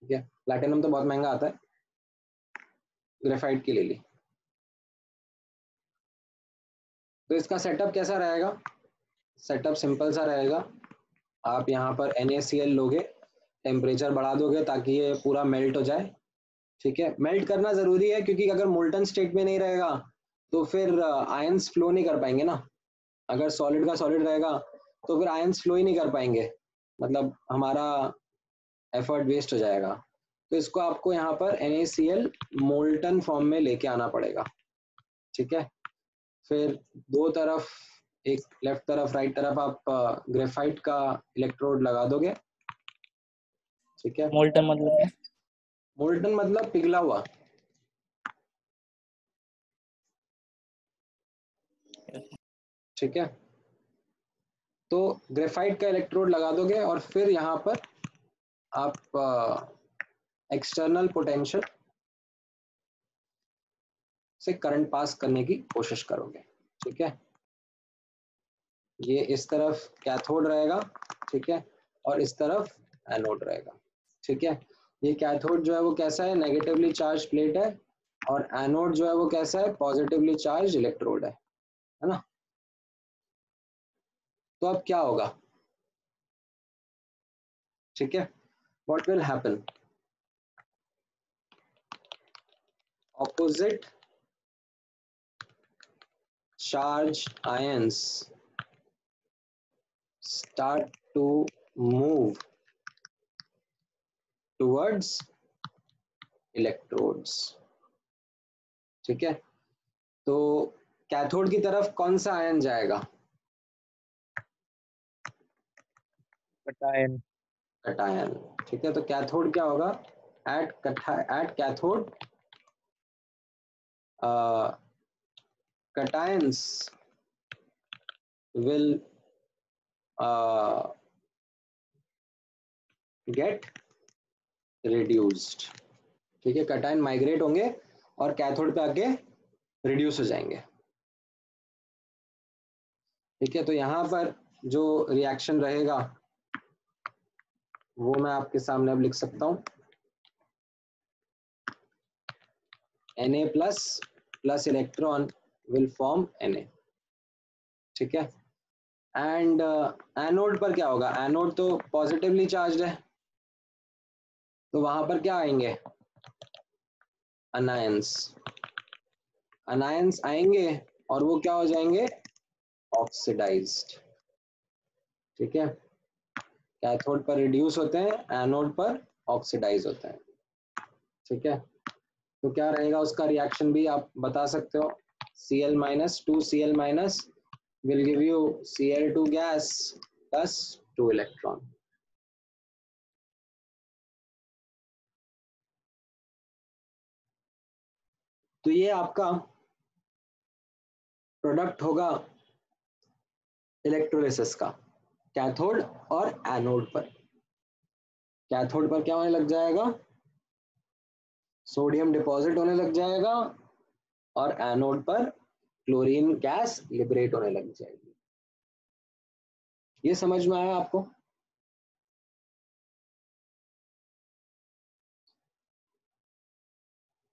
ठीक है, प्लैटिनम तो बहुत महंगा आता है, ग्रेफाइट की ले ली. तो इसका सेटअप कैसा रहेगा, सेटअप सिंपल सा रहेगा. आप यहाँ पर NaCl लोगे, टेम्परेचर बढ़ा दोगे ताकि ये पूरा मेल्ट हो जाए. ठीक है, मेल्ट करना जरूरी है क्योंकि अगर मोल्टन स्टेट में नहीं रहेगा तो फिर आयंस फ्लो नहीं कर पाएंगे ना. अगर सॉलिड का सॉलिड रहेगा तो फिर आयंस फ्लो ही नहीं कर पाएंगे, मतलब हमारा एफर्ट वेस्ट हो जाएगा. तो इसको आपको यहाँ पर NaCl मोल्टन फॉर्म में लेके आना पड़ेगा. ठीक है, फिर दो तरफ, एक लेफ्ट तरफ राइट तरफ आप ग्रेफाइट का इलेक्ट्रोड लगा दोगे. ठीक है, मोल्टन मतलब मोल्टन मतलब पिघला हुआ. ठीक है, तो ग्रेफाइट का इलेक्ट्रोड लगा दोगे और फिर यहाँ पर आप एक्सटर्नल पोटेंशियल से करंट पास करने की कोशिश करोगे. ठीक है, ये इस तरफ कैथोड रहेगा. ठीक है, और इस तरफ एनोड रहेगा. ठीक है, ये कैथोड जो है वो कैसा है, नेगेटिवली चार्ज प्लेट है, और एनोड जो है वो कैसा है, पॉजिटिवली चार्ज इलेक्ट्रोड है ना. तो अब क्या होगा, ठीक है, what will happen, opposite charge ions start to move towards electrodes. ठीक है, तो कैथोड की तरफ कौन सा आयन जाएगा, कटायन. कटायन. ठीक है, तो कैथोड क्या होगा, at cathode cations will get reduced. ठीक है, कटायन माइग्रेट होंगे और कैथोड पे आके रिड्यूस हो जाएंगे. ठीक है, तो यहाँ पर जो रिएक्शन रहेगा वो मैं आपके सामने अब लिख सकता हूँ. Na plus electron will form Na. ठीक है, एंड एनोड पर क्या होगा, एनोड तो पॉजिटिवली चार्ज है, तो वहां पर क्या आएंगे, अनायंस. अनायंस आएंगे और वो क्या हो जाएंगे, ऑक्सीडाइज्ड. ठीक है, कैथोड पर रिड्यूस होते हैं, एनोड पर ऑक्सीडाइज होते हैं. ठीक है, तो क्या रहेगा उसका रिएक्शन भी आप बता सकते हो, Cl minus 2Cl minus will give you Cl2 gas plus 2 electron. तो ये आपका प्रोडक्ट होगा इलेक्ट्रोलिसिस का, कैथोड और एनोड पर. कैथोड पर क्या होने लग जाएगा, सोडियम डिपॉजिट होने लग जाएगा, और एनोड पर क्लोरीन गैस लिबरेट होने लग जाएगी. ये समझ में आया आपको,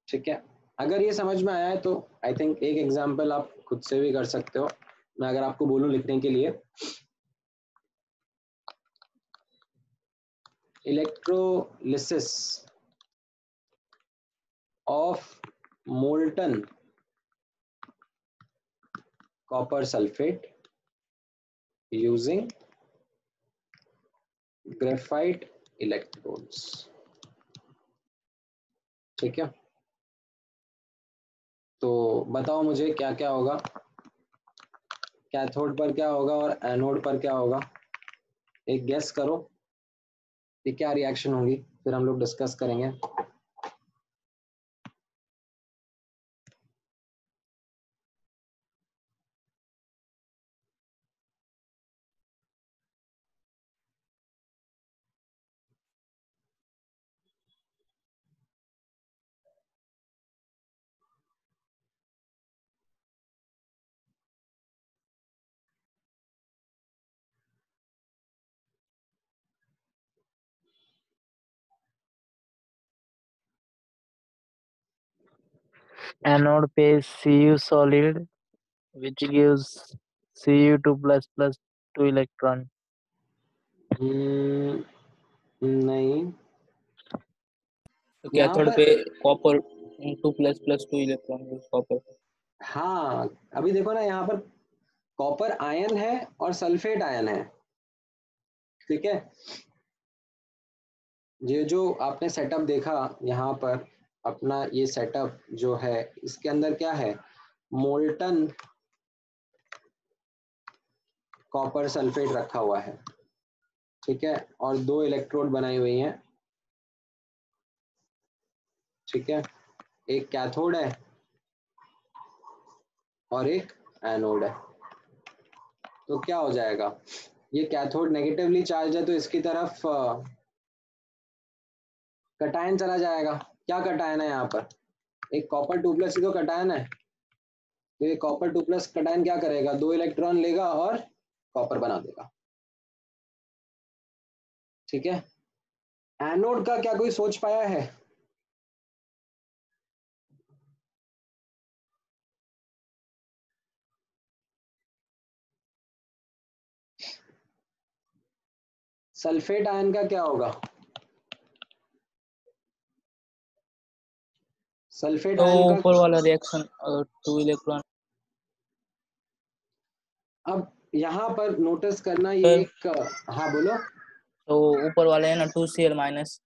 ठीक है. अगर ये समझ में आया है तो आई थिंक एक एग्जांपल आप खुद से भी कर सकते हो. मैं अगर आपको बोलूं लिखने के लिए, electrolysis of molten copper sulphate using graphite electrodes. ठीक है, तो बताओ मुझे क्या क्या होगा, कैथोड पर क्या होगा और एनोड पर क्या होगा, एक गेस करो कि क्या रिएक्शन होगी, फिर हम लोग डिस्कस करेंगे. एनोड पे Cu solid which gives Cu2 plus plus 2 electron. नहीं, तो यहाँ कैथोड पर पे copper 2 plus plus 2 electron copper. हाँ, अभी देखो ना, यहाँ पर कॉपर आयन है और सल्फेट आयन है, ठीक है। ये जो आपने सेटअप देखा यहाँ पर, अपना ये सेटअप जो है, इसके अंदर क्या है, मोल्टन कॉपर सल्फेट रखा हुआ है, ठीक है, और 2 इलेक्ट्रोड बनाई हुई हैं, ठीक है। एक कैथोड है और एक एनोड है। तो क्या हो जाएगा, ये कैथोड नेगेटिवली चार्ज है तो इसकी तरफ कटायन चला जाएगा। क्या कटायन है यहाँ पर, एक कॉपर 2+ ही तो कटायन है। तो ये कॉपर 2+ कटायन क्या करेगा, 2 इलेक्ट्रॉन लेगा और कॉपर बना देगा, ठीक है। एनोड का क्या कोई सोच पाया है? सल्फेट आयन का क्या होगा? सल्फेट तो आयन का, ऊपर वाला रिएक्शन 2 इलेक्ट्रॉन। अब यहाँ पर नोटिस करना, ये सर, एक, हाँ बोलो। तो ऊपर वाला है ना 2Cl माइनस,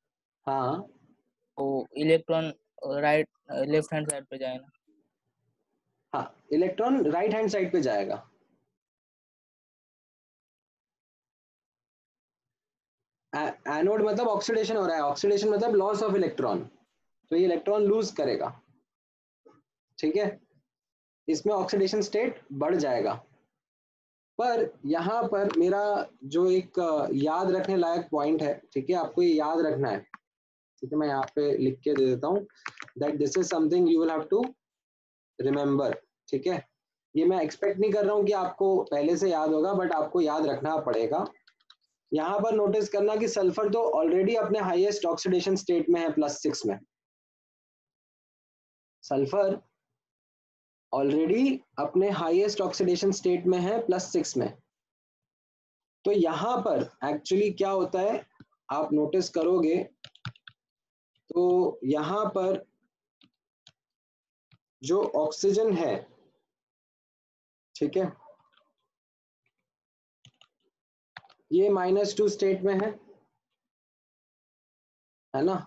हाँ तो electron right left hand side पे जाएगा। हाँ, इलेक्ट्रॉन राइट हैंड साइड पे जाएगा। एनोड मतलब ऑक्सीडेशन हो रहा है, ऑक्सीडेशन मतलब लॉस ऑफ इलेक्ट्रॉन, तो ये इलेक्ट्रॉन लूज करेगा, ठीक है, इसमें ऑक्सीडेशन स्टेट बढ़ जाएगा। पर यहाँ पर मेरा जो एक याद रखने लायक पॉइंट है, ठीक है, आपको ये याद रखना है, ठीक है, मैं यहाँ पे लिख के दे देता हूँ, that this is something you will have to remember, ठीक है। ये मैं एक्सपेक्ट नहीं कर रहा हूँ कि आपको पहले से याद होगा, बट आपको याद रखना पड़ेगा। यहाँ पर नोटिस करना कि सल्फर तो ऑलरेडी अपने हाईएस्ट ऑक्सीडेशन स्टेट में है, +6 में। सल्फर ऑलरेडी अपने हाईएस्ट ऑक्सीडेशन स्टेट में है, +6 में। तो यहाँ पर एक्चुअली क्या होता है, आप नोटिस करोगे तो यहाँ पर जो ऑक्सीजन है, ठीक है, ये -2 स्टेट में है ना।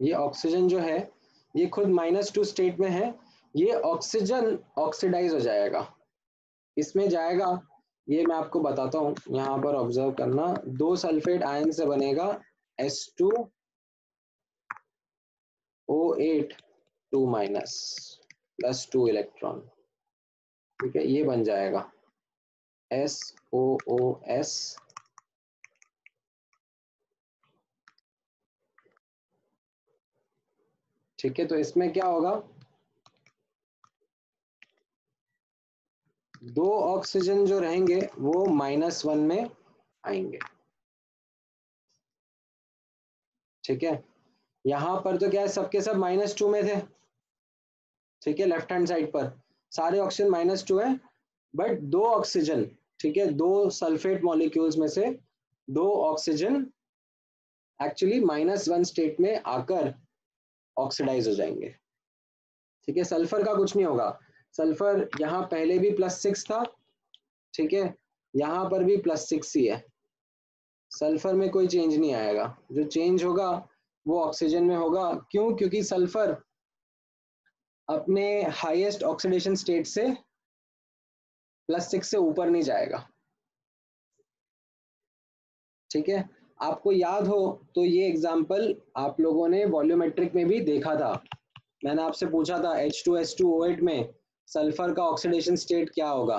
ये ऑक्सीजन जो है, ये खुद -2 स्टेट में है। ये ऑक्सीजन ऑक्सीडाइज हो जाएगा, इसमें जाएगा, ये मैं आपको बताता हूँ, यहाँ पर ऑब्जर्व करना, 2 सल्फेट आयन से बनेगा S2O8 2- +2 इलेक्ट्रॉन, ठीक है, ये बन जाएगा SOOS, ठीक है। तो इसमें क्या होगा, 2 ऑक्सीजन जो रहेंगे वो -1 में आएंगे, ठीक है। यहाँ पर तो क्या है, सबके सब -2 में थे, ठीक है, लेफ्ट हैंड साइड पर सारे ऑक्सीजन -2 है, बट 2 ऑक्सीजन, ठीक है, 2 सल्फेट मॉलिक्यूल्स में से 2 ऑक्सीजन एक्चुअली -1 स्टेट में आकर ऑक्सीडाइज हो जाएंगे, ठीक है। सल्फर का कुछ नहीं होगा, सल्फर यहाँ पहले भी +6 था, ठीक है, यहाँ पर भी +6 ही है, सल्फर में कोई चेंज नहीं आएगा। जो चेंज होगा वो ऑक्सीजन में होगा, क्यों, क्योंकि सल्फर अपने हाईएस्ट ऑक्सीडेशन स्टेट से +6 से ऊपर नहीं जाएगा, ठीक है। आपको याद हो तो ये एग्जाम्पल आप लोगों ने वॉल्यूमेट्रिक में भी देखा था, मैंने आपसे पूछा था H2S2O8 में सल्फर का ऑक्सीडेशन स्टेट क्या होगा,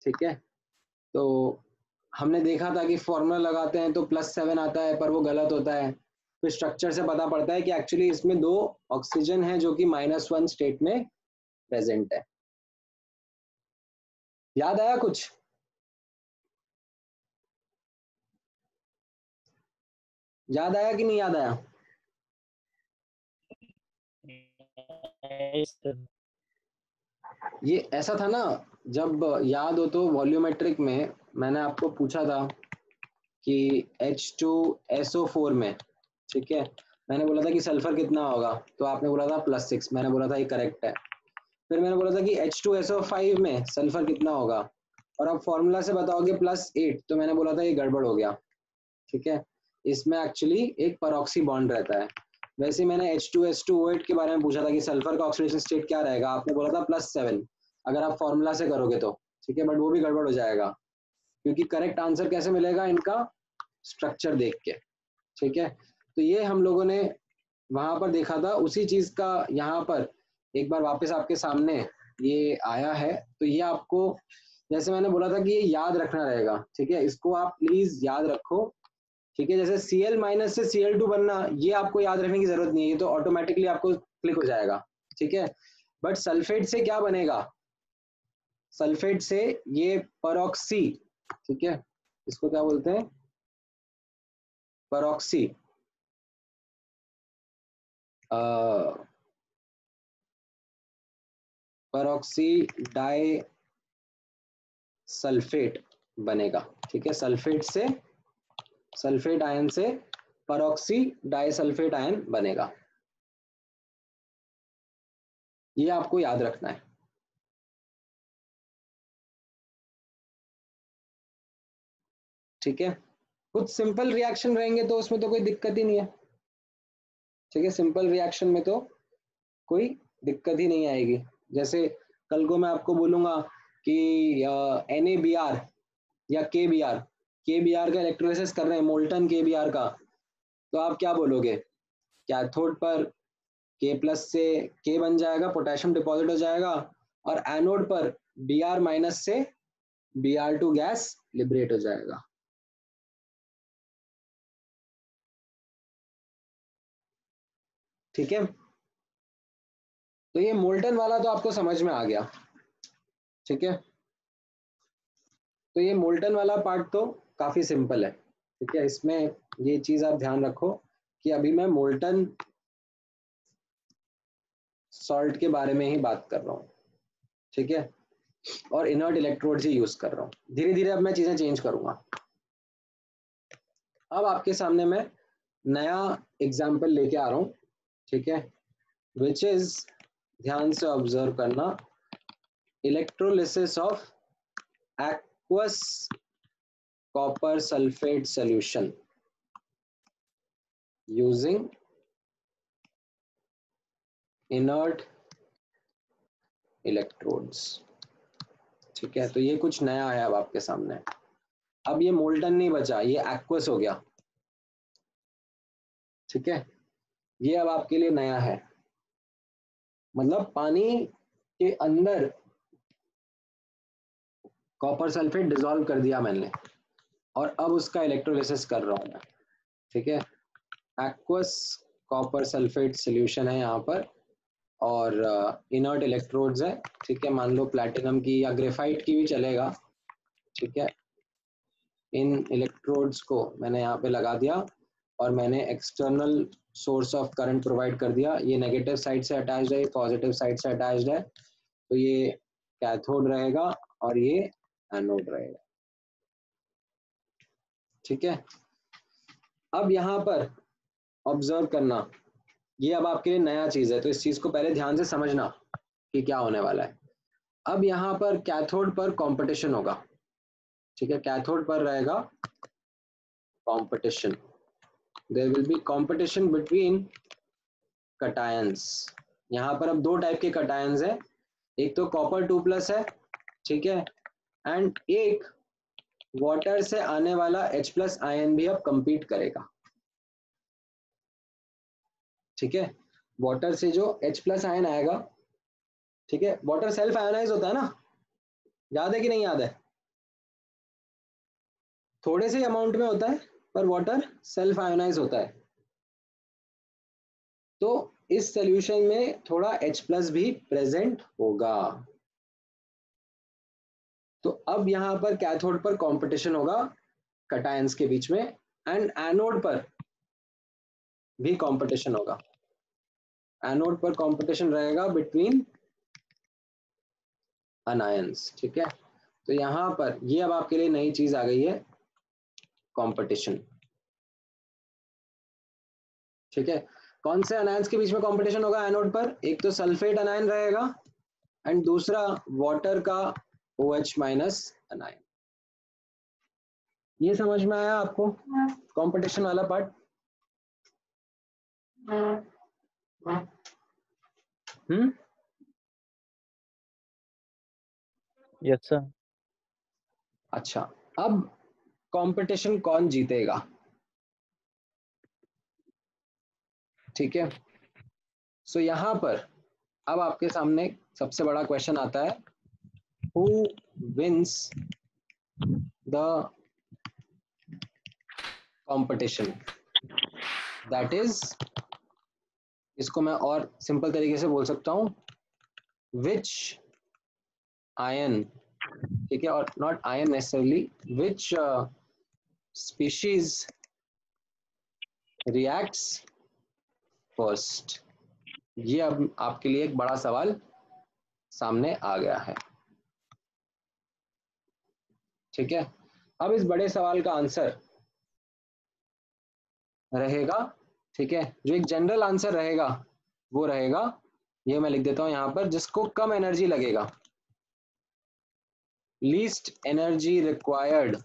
ठीक है। तो हमने देखा था कि फॉर्मूला लगाते हैं तो +7 आता है, पर वो गलत होता है, फिर स्ट्रक्चर से पता पड़ता है कि एक्चुअली इसमें 2 ऑक्सीजन है जो कि -1 स्टेट में प्रेजेंट है। याद आया कुछ? याद आया कि नहीं याद आया? Yes, sir. ये ऐसा था ना, जब याद हो तो वॉल्यूमेट्रिक में मैंने आपको पूछा था कि H2SO4 में, ठीक है, मैंने बोला था कि सल्फर कितना होगा, तो आपने बोला था +6, मैंने बोला था ये करेक्ट है। फिर मैंने बोला था कि H2SO5 में सल्फर कितना होगा, और आप फॉर्मूला से बताओगे +8, तो मैंने बोला था ये गड़बड़ हो गया, ठीक है, इसमें एक्चुअली एक परऑक्सी बॉन्ड रहता है। वैसे मैंने H2S2O8 के बारे में पूछा था कि सल्फर का ऑक्सीडेशन स्टेट क्या रहेगा, आपने बोला था +7, अगर आप फॉर्मूला से करोगे तो, ठीक है, बट वो भी गड़बड़ हो जाएगा, क्योंकि करेक्ट आंसर कैसे मिलेगा इनका, स्ट्रक्चर देख के, ठीक है। तो ये हम लोगों ने वहां पर देखा था, उसी चीज का यहाँ पर एक बार वापस आपके सामने ये आया है। तो ये आपको, जैसे मैंने बोला था कि ये याद रखना रहेगा, ठीक है, इसको आप प्लीज याद रखो, ठीक है। जैसे Cl- से Cl2 बनना, ये आपको याद रखने की जरूरत नहीं है, ये तो ऑटोमेटिकली आपको क्लिक हो जाएगा, ठीक है। बट सल्फेट से क्या बनेगा, सल्फेट से ये परऑक्सी, ठीक है, इसको क्या बोलते हैं, परऑक्सी परऑक्सी डाई सल्फेट बनेगा, ठीक है। सल्फेट से, सल्फेट आयन से परऑक्सी डाई सल्फेट आयन बनेगा, ये आपको याद रखना है, ठीक है। कुछ सिंपल रिएक्शन रहेंगे तो उसमें तो कोई दिक्कत ही नहीं है, ठीक है, सिंपल रिएक्शन में तो कोई दिक्कत ही नहीं आएगी। जैसे कल को मैं आपको बोलूंगा कि NaBr या KBr, KBr का इलेक्ट्रोलिसिस कर रहे हैं, मोल्टन KBr का, तो आप क्या बोलोगे, कैथोड पर K+ से K बन जाएगा, पोटेशियम डिपॉजिट हो जाएगा, और एनोड पर Br- से Br2 गैस लिबरेट हो जाएगा, ठीक है। तो ये मोल्टन वाला तो आपको समझ में आ गया, ठीक है। तो ये मोल्टन वाला पार्ट तो काफी सिंपल है, ठीक है। इसमें ये चीज आप ध्यान रखो कि अभी मैं मोल्टन सॉल्ट के बारे में ही बात कर रहा हूँ, ठीक है, और इनर्ट इलेक्ट्रोड्स ही यूज कर रहा हूँ। धीरे धीरे अब मैं चीजें चेंज करूंगा। अब आपके सामने मैं नया एग्जाम्पल लेके आ रहा हूँ, ठीक है, विच इज, ध्यान से ऑब्जर्व करना, electrolysis of aqueous copper sulphate solution using inert electrodes, ठीक है। तो ये कुछ नया है अब आपके सामने, अब ये मोल्टन नहीं बचा, ये एक्वस हो गया, ठीक है। ये अब आपके लिए नया है, मतलब पानी के अंदर कॉपर सल्फेट डिसॉल्व कर दिया मैंने, और अब उसका इलेक्ट्रोलिसिस कर रहा हूं मैं, ठीक है। एक्वस कॉपर सल्फेट सॉल्यूशन है यहाँ पर, और इनर्ट इलेक्ट्रोड्स है, ठीक है, मान लो प्लैटिनम की या ग्रेफाइट की भी चलेगा, ठीक है। इन इलेक्ट्रोड्स को मैंने यहाँ पे लगा दिया, और मैंने external source of current provide कर दिया, ये नेगेटिव साइड से अटैच्ड है, ये पॉजिटिव साइड से अटैच्ड है, तो ये कैथोड रहेगा और ये एनोड रहेगा, ठीक है। अब यहाँ पर ऑब्जर्व करना, ये अब आपके लिए नया चीज है, तो इस चीज को पहले ध्यान से समझना कि क्या होने वाला है। अब यहाँ पर कैथोड पर कंपटीशन होगा, ठीक है, कैथोड पर रहेगा competition, there will be competition between cations. यहाँ पर अब दो टाइप के कटायंस है, एक तो कॉपर 2+ है, ठीक है, एंड एक वाटर से आने वाला H+ आयन भी अब compete करेगा, ठीक है। वाटर से जो H+ आयन आएगा, ठीक है, वाटर सेल्फ आयोनाइज होता है ना, याद है कि नहीं याद है, थोड़े से अमाउंट में होता है, पर वाटर सेल्फ आयोनाइज होता है, तो इस सॉल्यूशन में थोड़ा H+ भी प्रेजेंट होगा। तो अब यहाँ पर कैथोड पर कंपटीशन होगा कटायंस के बीच में, एंड एनोड पर भी कंपटीशन होगा, एनोड पर कंपटीशन रहेगा बिटवीन अनायंस। ठीक है, तो यहाँ पर ये अब आपके लिए नई चीज आ गई है, कंपटीशन। ठीक है, कौन से अनायंस के बीच में कंपटीशन होगा एनोड पर? एक तो सल्फेट अनायन रहेगा एंड दूसरा वाटर का OH माइनस अनायन। ये समझ में आया आपको कंपटीशन वाला पार्ट? Yes sir. अच्छा, अब कंपटीशन कौन जीतेगा? ठीक है, सो यहां पर अब आपके सामने सबसे बड़ा क्वेश्चन आता है, who wins the competition? That is, इसको मैं और सिंपल तरीके से बोल सकता हूं, विच आयन, ठीक है, और not ion necessarily, which species reacts first? ये अब आपके लिए एक बड़ा सवाल सामने आ गया है। ठीक है, अब इस बड़े सवाल का आंसर रहेगा, ठीक है, जो एक जनरल आंसर रहेगा वो रहेगा, ये मैं लिख देता हूं यहां पर, जिसको कम एनर्जी लगेगा, लीस्ट एनर्जी रिक्वायर्ड।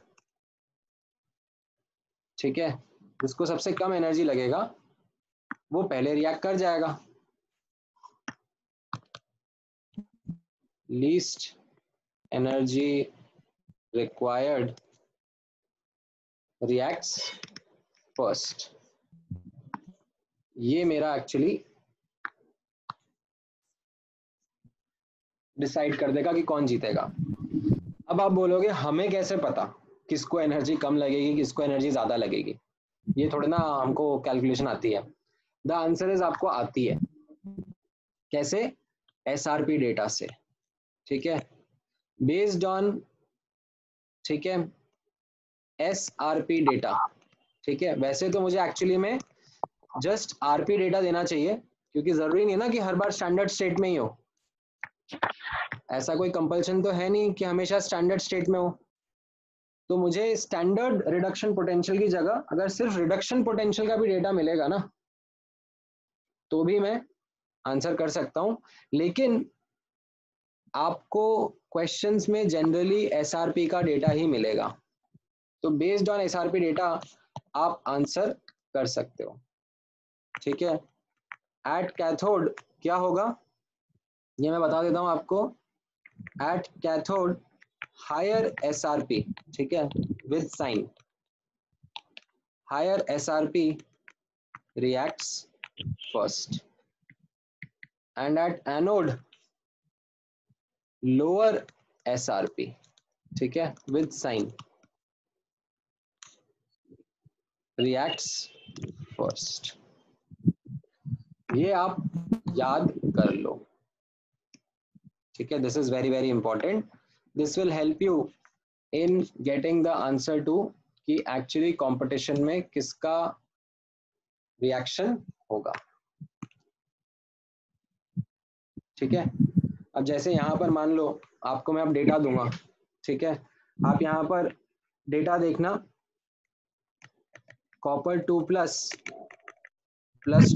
ठीक है, जिसको सबसे कम एनर्जी लगेगा वो पहले रिएक्ट कर जाएगा, least energy required reacts first. ये मेरा एक्चुअली डिसाइड कर देगा कि कौन जीतेगा। अब आप बोलोगे हमें कैसे पता किसको एनर्जी कम लगेगी किसको एनर्जी ज्यादा लगेगी? ये थोड़ा ना हमको कैलकुलेशन आती है। द आंसर इज आपको आती है। कैसे? SRP डेटा से। ठीक है, बेस्ड ऑन, ठीक है, SRP डेटा। ठीक है, वैसे तो मुझे एक्चुअली में जस्ट RP डेटा देना चाहिए, क्योंकि जरूरी नहीं ना कि हर बार स्टैंडर्ड स्टेट में ही हो, ऐसा कोई कंपल्शन तो है नहीं कि हमेशा स्टैंडर्ड स्टेट में हो। तो मुझे स्टैंडर्ड रिडक्शन पोटेंशियल की जगह अगर सिर्फ रिडक्शन पोटेंशियल का भी डेटा मिलेगा ना, तो भी मैं आंसर कर सकता हूं। लेकिन आपको क्वेश्चंस में जनरली SRP का डेटा ही मिलेगा, तो बेस्ड ऑन SRP डेटा आप आंसर कर सकते हो। ठीक है, एट कैथोड क्या होगा ये मैं बता देता हूं आपको। एट कैथोड हायर SRP, ठीक है, with sign, higher SRP reacts first, and at anode lower SRP, ठीक है, with sign reacts first। ये आप याद कर लो। ठीक है, this is very very important, this will help you in getting the answer to कि actually competition में किसका रिएक्शन होगा। ठीक है, अब जैसे यहाँ पर मान लो आपको मैं अब डेटा दूंगा, ठीक है, आप यहाँ पर डेटा देखना, कॉपर 2 प्लस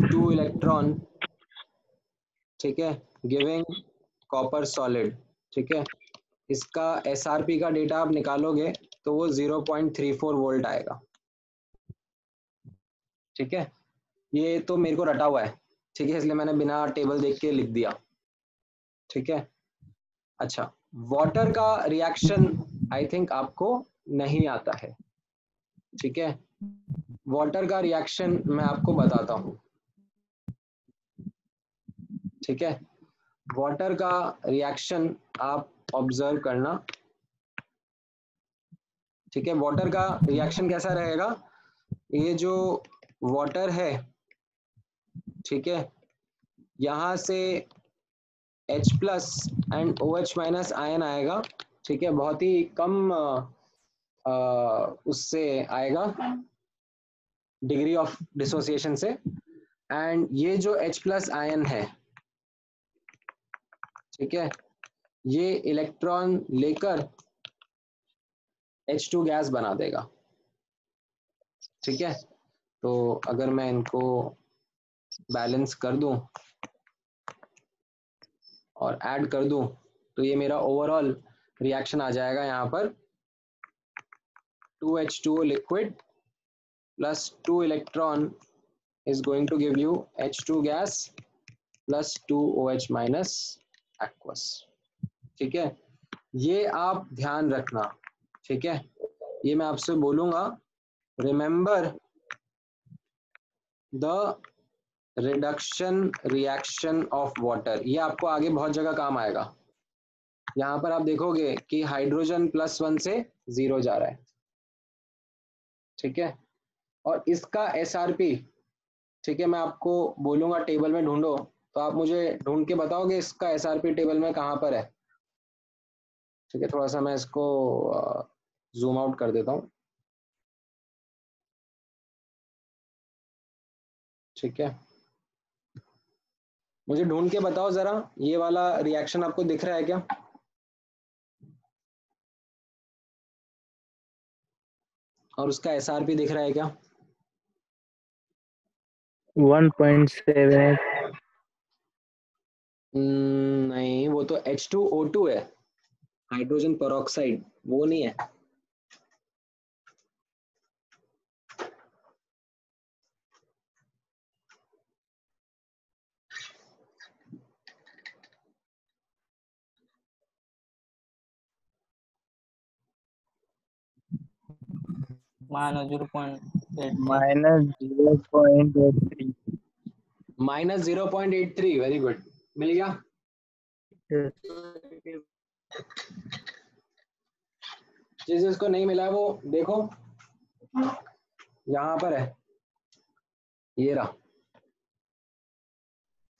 2 इलेक्ट्रॉन, ठीक है, गिविंग कॉपर सॉलिड। ठीक है, इसका SRP का डेटा आप निकालोगे तो वो 0.34 वोल्ट आएगा। ठीक है, ये तो मेरे को रटा हुआ है, ठीक है, इसलिए मैंने बिना टेबल देख के लिख दिया। ठीक है, अच्छा, वाटर का रिएक्शन आई थिंक आपको नहीं आता है। ठीक है, वाटर का रिएक्शन मैं आपको बताता हूं। ठीक है, वाटर का रिएक्शन आप ऑब्जर्व करना। ठीक है, वाटर का रिएक्शन कैसा रहेगा? ये जो वाटर है, ठीक है, यहां से H plus and OH minus ion आएगा। ठीक है, बहुत ही कम उससे आएगा डिग्री ऑफ डिसोसिएशन से, एंड ये जो H प्लस आयन है, ठीक है, ये इलेक्ट्रॉन लेकर H2 गैस बना देगा। ठीक है, तो अगर मैं इनको बैलेंस कर दूं और ऐड कर दूं तो ये मेरा ओवरऑल रिएक्शन आ जाएगा यहाँ पर 2H2O liquid plus 2 electron is going to give you H2 gas plus 2OH minus aqueous। ठीक है, ये आप ध्यान रखना। ठीक है, ये मैं आपसे बोलूंगा, remember the reduction reaction of water, ये आपको आगे बहुत जगह काम आएगा। यहाँ पर आप देखोगे कि हाइड्रोजन +1 से 0 जा रहा है। ठीक है, और इसका SRP, ठीक है, मैं आपको बोलूंगा टेबल में ढूंढो, तो आप मुझे ढूंढ के बताओगे इसका SRP टेबल में कहाँ पर है। ठीक है, थोड़ा सा मैं इसको जूम आउट कर देता हूँ। ठीक है, मुझे ढूंढ के बताओ जरा, ये वाला रिएक्शन आपको दिख रहा है क्या? और उसका SRP दिख रहा है क्या? 1.78। नहीं, वो तो H2O2 है, हाइड्रोजन पेरोक्साइड, वो नहीं है। -0.83 -0.83। वेरी गुड, मिल गया। जिस जिसको नहीं मिला वो देखो, यहाँ पर है, ये रहा।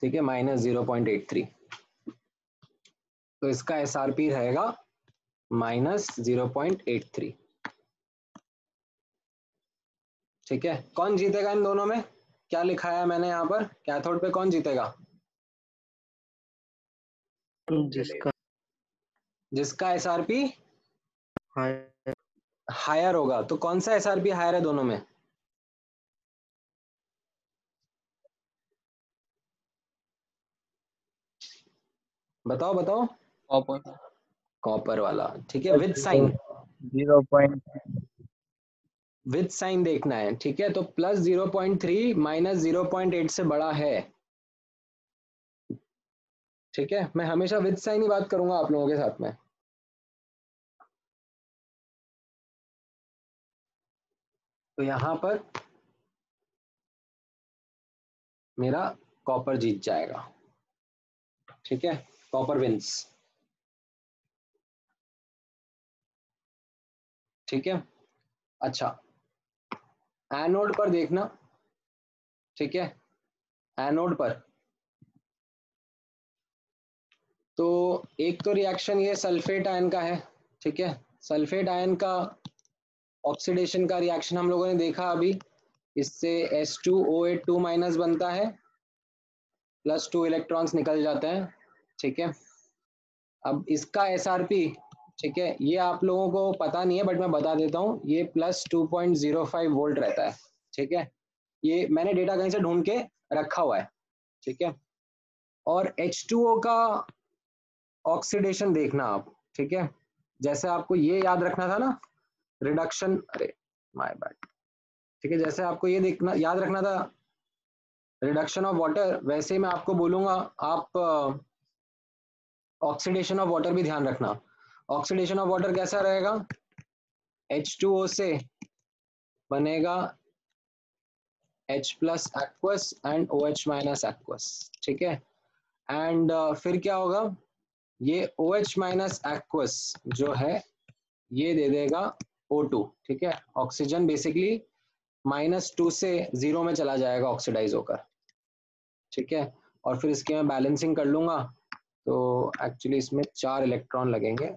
ठीक है, -0.83, तो इसका SRP रहेगा -0.83। ठीक है, कौन जीतेगा इन दोनों में? क्या लिखा है मैंने यहाँ पर, कैथोड पे कौन जीतेगा? जिसका जिसका SRP हाई हायर होगा। तो कौन सा SRP हायर है दोनों में? बताओ बताओ। कॉपर। कॉपर वाला। ठीक है, विद साइन, 0. विद साइन देखना है। ठीक है, तो +0.3 -0.8 से बड़ा है। ठीक है, मैं हमेशा विद साइन ही बात करूंगा आप लोगों के साथ में। तो यहां पर मेरा कॉपर जीत जाएगा। ठीक है, कॉपर विंस। ठीक है, अच्छा, एनोड पर देखना। ठीक है, एनोड पर तो एक तो रिएक्शन ये सल्फेट आयन का है। ठीक है, सल्फेट आयन का ऑक्सीडेशन का रिएक्शन हम लोगों ने देखा अभी, इससे H2OH2- बनता है, +2 इलेक्ट्रॉन्स निकल जाते हैं। ठीक है, अब इसका SRP, ठीक है, ये आप लोगों को पता नहीं है बट मैं बता देता हूँ, ये +2.05 वोल्ट रहता है। ठीक है, ये मैंने डेटा कहीं से ढूंढ के रखा हुआ है। ठीक है, और H2O का ऑक्सीडेशन देखना आप। ठीक है, जैसे आपको ये याद रखना था ना, रिडक्शन, अरे माय बैड। ठीक है, जैसे आपको ये देखना याद रखना था रिडक्शन ऑफ वाटर, वैसे ही मैं आपको बोलूंगा आप ऑक्सीडेशन ऑफ वाटर भी ध्यान रखना। ऑक्सीडेशन ऑफ वाटर कैसा रहेगा? H2O से बनेगा H plus aqueous and OH minus aqueous. ठीक है, एंड फिर क्या होगा, ये OH माइनस एक्वस जो है ये दे देगा O2। ठीक है, ऑक्सीजन बेसिकली -2 से 0 में चला जाएगा ऑक्सीडाइज होकर। ठीक है, और फिर इसकी मैं बैलेंसिंग कर लूंगा, तो एक्चुअली इसमें 4 इलेक्ट्रॉन लगेंगे।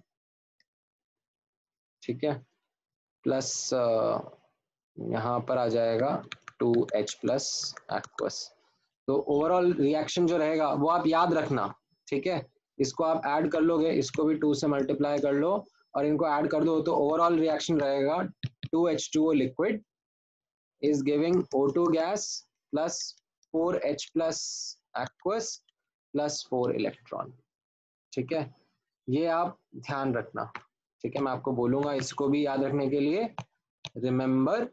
ठीक है, प्लस यहाँ पर आ जाएगा 2H प्लस एक्वस। तो ओवरऑल रिएक्शन जो रहेगा वो आप याद रखना, ठीक है। इसको आप ऐड कर लोगे, इसको भी 2 से मल्टीप्लाई कर लो और इनको ऐड कर दो, तो ओवरऑल रिएक्शन रहेगा 2H2O liquid is giving O2 gas plus 4H plus aqueous plus 4 electron, ठीक है। ये आप ध्यान रखना, ठीक है। मैं आपको बोलूंगा इसको भी याद रखने के लिए, रिमेंबर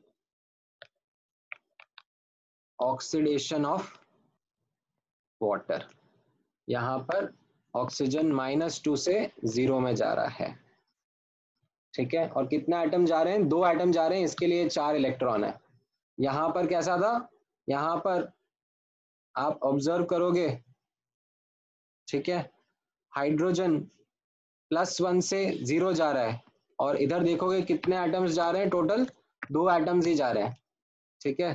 ऑक्सीडेशन ऑफ वाटर। यहाँ पर ऑक्सीजन -2 से 0 में जा रहा है, ठीक है। और कितने एटम जा रहे हैं? 2 एटम जा रहे हैं, इसके लिए 4 इलेक्ट्रॉन है। यहाँ पर कैसा था? यहाँ पर आप ऑब्जर्व करोगे, ठीक है, हाइड्रोजन +1 से 0 जा रहा है, और इधर देखोगे कितने एटम्स जा रहे हैं? टोटल 2 एटम्स ही जा रहे हैं, ठीक है।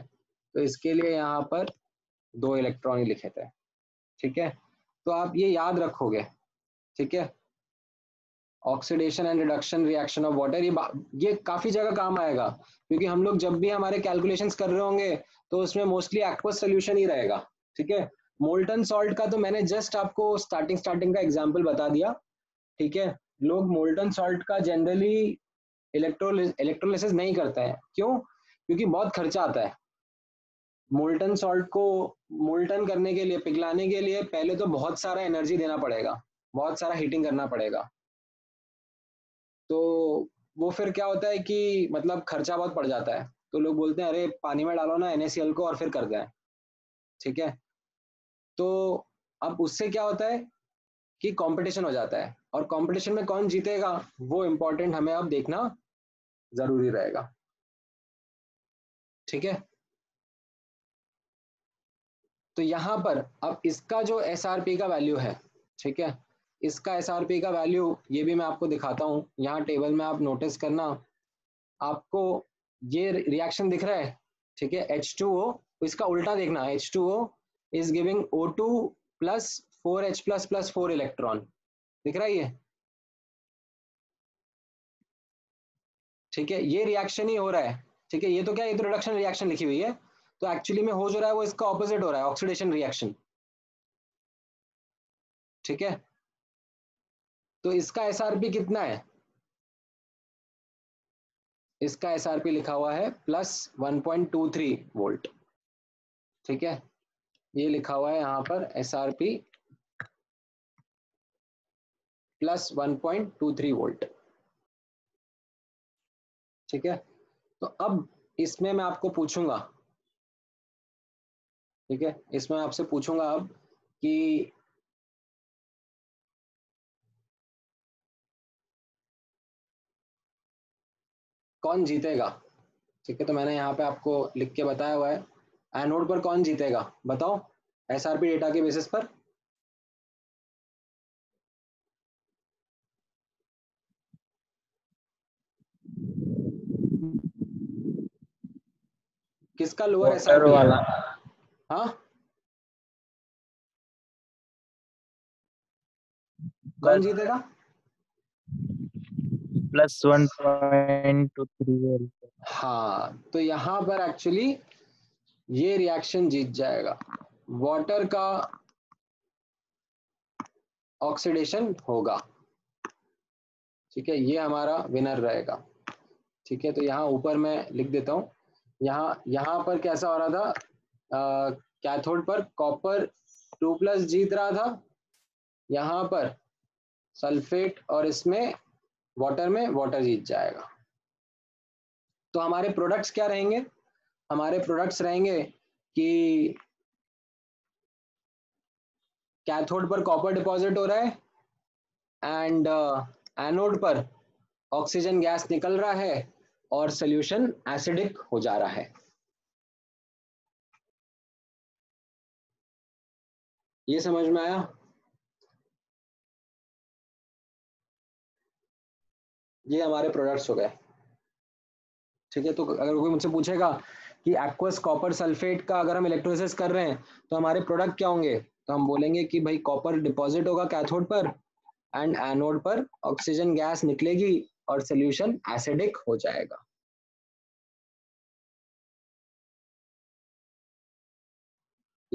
तो इसके लिए यहाँ पर 2 इलेक्ट्रॉन ही लिखे थे, ठीक है। तो आप ये याद रखोगे, ठीक है। Oxidation and reduction reaction of water, ये काफी जगह काम आएगा, क्योंकि हम लोग जब भी हमारे कैलकुलेशंस कर रहे होंगे तो उसमें मोस्टली एक्वस सोल्यूशन ही रहेगा, ठीक है। मोल्टन सॉल्ट का तो मैंने जस्ट आपको स्टार्टिंग का एग्जांपल बता दिया, ठीक है। लोग मोल्टन सॉल्ट का जनरली इलेक्ट्रोलिसिस नहीं करते हैं, क्यों? क्योंकि बहुत खर्चा आता है। मोल्टन सॉल्ट को मोल्टन करने के लिए, पिघलाने के लिए पहले तो बहुत सारा एनर्जी देना पड़ेगा, बहुत सारा हीटिंग करना पड़ेगा। तो वो फिर क्या होता है कि मतलब खर्चा बहुत पड़ जाता है, तो लोग बोलते हैं अरे पानी में डालो ना NaCl को और फिर कर दें, ठीक है। तो अब उससे क्या होता है कि कंपटीशन हो जाता है, और कंपटीशन में कौन जीतेगा वो इम्पोर्टेंट हमें अब देखना जरूरी रहेगा, ठीक है। तो यहाँ पर अब इसका जो SRP का वैल्यू है, ठीक है, इसका SRP का वैल्यू ये भी मैं आपको दिखाता हूँ। यहाँ टेबल में आप नोटिस करना, आपको ये रिएक्शन दिख रहा है, ठीक है, H2O, इसका उल्टा देखना, H2O is giving O2 plus 4H plus plus 4 electron, दिख रहा है ये, ठीक है। ये रिएक्शन ही हो रहा है, ठीक है। ये तो क्या, ये तो रिडक्शन रिएक्शन लिखी हुई है, तो एक्चुअली में हो जो रहा है वो इसका ऑपोजिट हो रहा है, ऑक्सीडेशन रिएक्शन, ठीक है। तो इसका SRP कितना है? इसका SRP लिखा हुआ है +1.23 वोल्ट, ठीक है। ये लिखा हुआ है यहाँ पर SRP +1.23 वोल्ट, ठीक है। तो अब इसमें मैं आपको पूछूंगा, ठीक है, इसमें आपसे पूछूंगा अब कि कौन जीतेगा, ठीक है। तो मैंने यहाँ पे आपको लिख के बताया हुआ है, एनोड पर कौन जीतेगा बताओ, SRP डेटा के बेसिस पर। किसका लोअर वाटर SRP है? वाला हाँ, कौन जीतेगा? +1.23 हाँ, तो यहाँ पर एक्चुअली ये रिएक्शन जीत जाएगा, वाटर का ऑक्सीडेशन होगा, ठीक है। ये हमारा विनर रहेगा, ठीक है। तो यहाँ ऊपर मैं लिख देता हूँ, यहाँ पर कैसा हो रहा था, कैथोड पर कॉपर 2+ जीत रहा था, यहाँ पर सल्फेट और इसमें वाटर में वाटर जीत जाएगा। तो हमारे प्रोडक्ट्स क्या रहेंगे? हमारे प्रोडक्ट्स रहेंगे कि कैथोड पर कॉपर डिपॉजिट हो रहा है एंड एनोड पर ऑक्सीजन गैस निकल रहा है और सोल्यूशन एसिडिक हो जा रहा है। ये समझ में आया? ये हमारे प्रोडक्ट्स हो गए, ठीक है। तो अगर कोई मुझसे पूछेगा कि एक्वस कॉपर सल्फेट का अगर हम इलेक्ट्रोलिसिस कर रहे हैं तो हमारे प्रोडक्ट क्या होंगे, तो हम बोलेंगे कि भाई कॉपर डिपॉजिट होगा कैथोड पर एंड एनोड पर ऑक्सीजन गैस निकलेगी और सोल्यूशन एसिडिक हो जाएगा।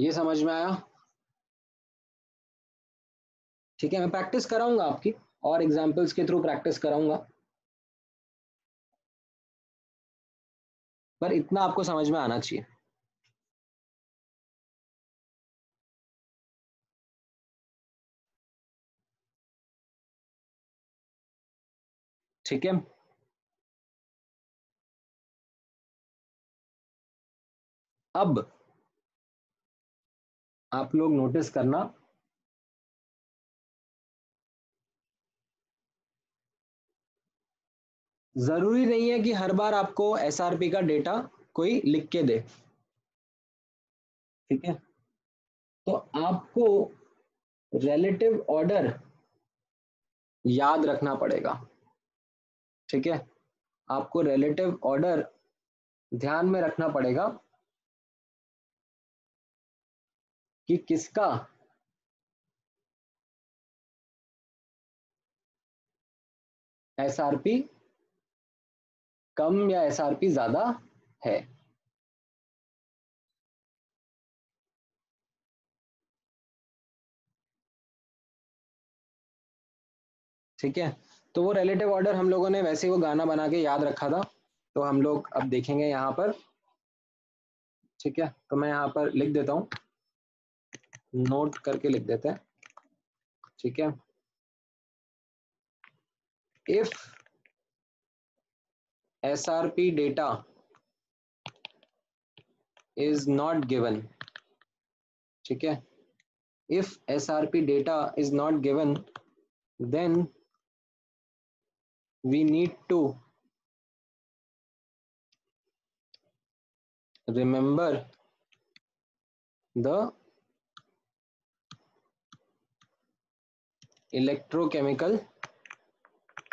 ये समझ में आया? ठीक है, मैं प्रैक्टिस कराऊंगा आपकी और एग्जाम्पल्स के थ्रू प्रैक्टिस कराऊंगा, पर इतना आपको समझ में आना चाहिए। ठीक है, अब आप लोग नोटिस करना, जरूरी नहीं है कि हर बार आपको एसआरपी का डेटा कोई लिख के दे। ठीक है, तो आपको रिलेटिव ऑर्डर याद रखना पड़ेगा। ठीक है, आपको रिलेटिव ऑर्डर ध्यान में रखना पड़ेगा कि किसका एसआरपी कम या एसआरपी ज्यादा है। ठीक है, तो वो रिलेटिव ऑर्डर हम लोगों ने वैसे ही वो गाना बना के याद रखा था, तो हम लोग अब देखेंगे यहाँ पर। ठीक है, तो मैं यहाँ पर लिख देता हूँ, नोट करके लिख देते हैं। ठीक है, if SRP data is not given, ठीक है, if SRP data is not given, then we need to remember the electrochemical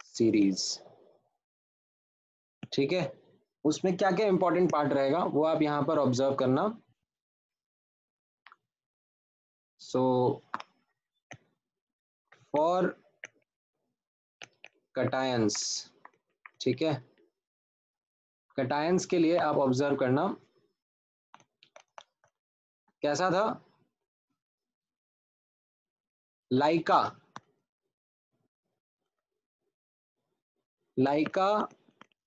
series। ठीक है, उसमें क्या क्या इंपॉर्टेंट पार्ट रहेगा वो आप यहां पर ऑब्जर्व करना। सो फॉर कटायंस, ठीक है, कटायंस के लिए आप ऑब्जर्व करना कैसा था। लाइका, लाइका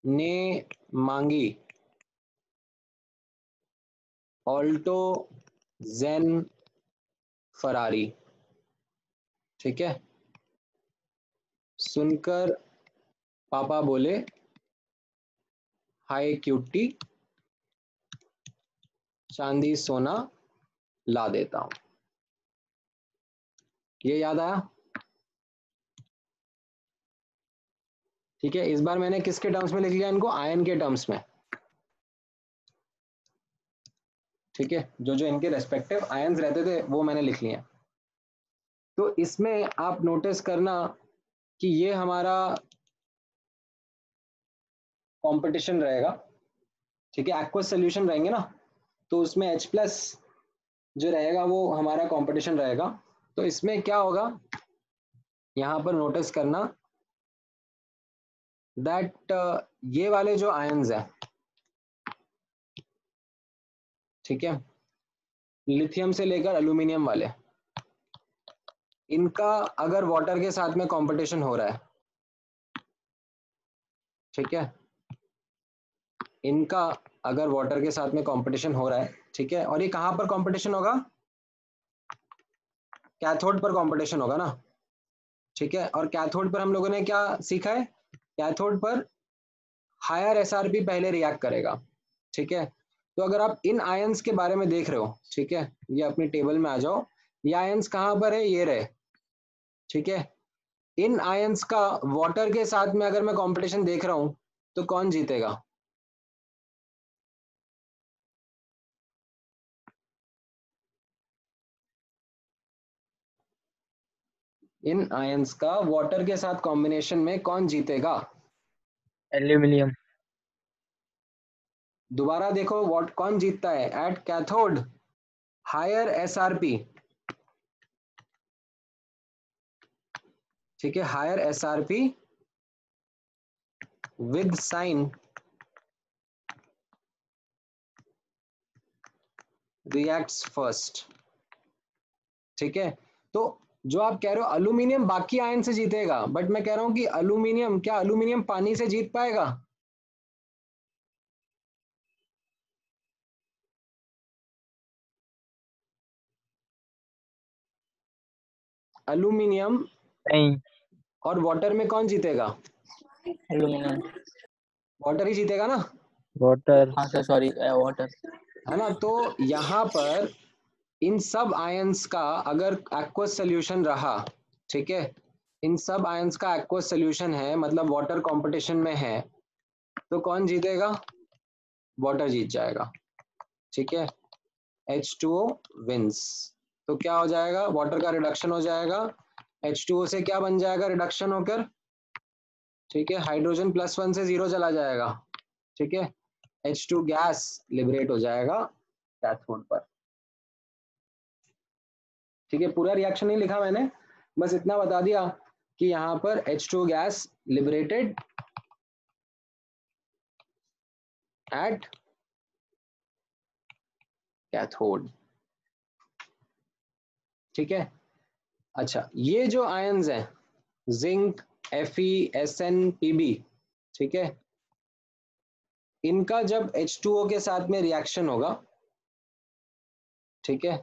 ने मांगी ऑल्टो जेन फरारी। ठीक है, सुनकर पापा बोले हाय क्यूटी, चांदी सोना ला देता हूं। ये याद आया? ठीक है, इस बार मैंने किसके टर्म्स में लिख लिया इनको? आयन के टर्म्स में। ठीक है, जो जो इनके रेस्पेक्टिव आयंस रहते थे वो मैंने लिख लिया। तो इसमें आप नोटिस करना कि ये हमारा कंपटीशन रहेगा। ठीक है, एक्वस सोल्यूशन रहेंगे ना, तो उसमें H+ जो रहेगा वो हमारा कंपटीशन रहेगा। तो इसमें क्या होगा, यहां पर नोटिस करना दैट ये वाले जो आयंस है, ठीक है, लिथियम से लेकर एल्यूमिनियम वाले, इनका अगर वाटर के साथ में कंपटीशन हो रहा है, ठीक है, इनका अगर वाटर के साथ में कंपटीशन हो रहा है, ठीक है, और ये कहां पर कंपटीशन होगा? कैथोड पर कंपटीशन होगा ना। ठीक है, और कैथोड पर हम लोगों ने क्या सीखा है? कैथोड पर हायर एसआरपी पहले रिएक्ट करेगा। ठीक है, तो अगर आप इन आयंस के बारे में देख रहे हो, ठीक है, ये अपनी टेबल में आ जाओ, ये आयंस कहां पर है? ये रहे। ठीक है, इन आयंस का वाटर के साथ में अगर मैं कंपटीशन देख रहा हूं तो कौन जीतेगा? इन आयंस का वाटर के साथ कॉम्बिनेशन में कौन जीतेगा? एल्यूमिनियम। दोबारा देखो, व्हाट कौन जीतता है एट कैथोड? Higher SRP. ठीक है, higher SRP with sign reacts first, ठीक है। तो जो आप कह रहे हो अल्यूमिनियम बाकी आयन से जीतेगा, बट मैं कह रहा हूं कि अल्यूमिनियम, क्या अल्यूमिनियम पानी से जीत पाएगा? अल्यूमिनियम नहीं, और वाटर में कौन जीतेगा? एल्यूमिनियम। वाटर ही जीतेगा ना, वाटर। हाँ सर, सॉरी, वाटर। है ना। तो यहाँ पर इन सब आयंस का अगर एक्वस सोल्यूशन रहा, ठीक है, इन सब आयंस का एक्वस सोल्यूशन है, मतलब वाटर कंपटीशन में है, तो कौन जीतेगा? वाटर जीत जाएगा, ठीक है। H2O wins. तो क्या हो जाएगा? वाटर का रिडक्शन हो जाएगा, H2O से क्या बन जाएगा रिडक्शन होकर, ठीक है, हाइड्रोजन +1 से 0 चला जाएगा, ठीक है, H2 गैस लिबरेट हो जाएगा कैथोड पर, ठीक है। पूरा रिएक्शन नहीं लिखा मैंने, बस इतना बता दिया कि यहाँ पर H2 gas liberated at cathode, ठीक है। अच्छा, ये जो आयंस हैं जिंक, Fe, Sn, Pb, ठीक है, इनका जब H2O के साथ में रिएक्शन होगा, ठीक है,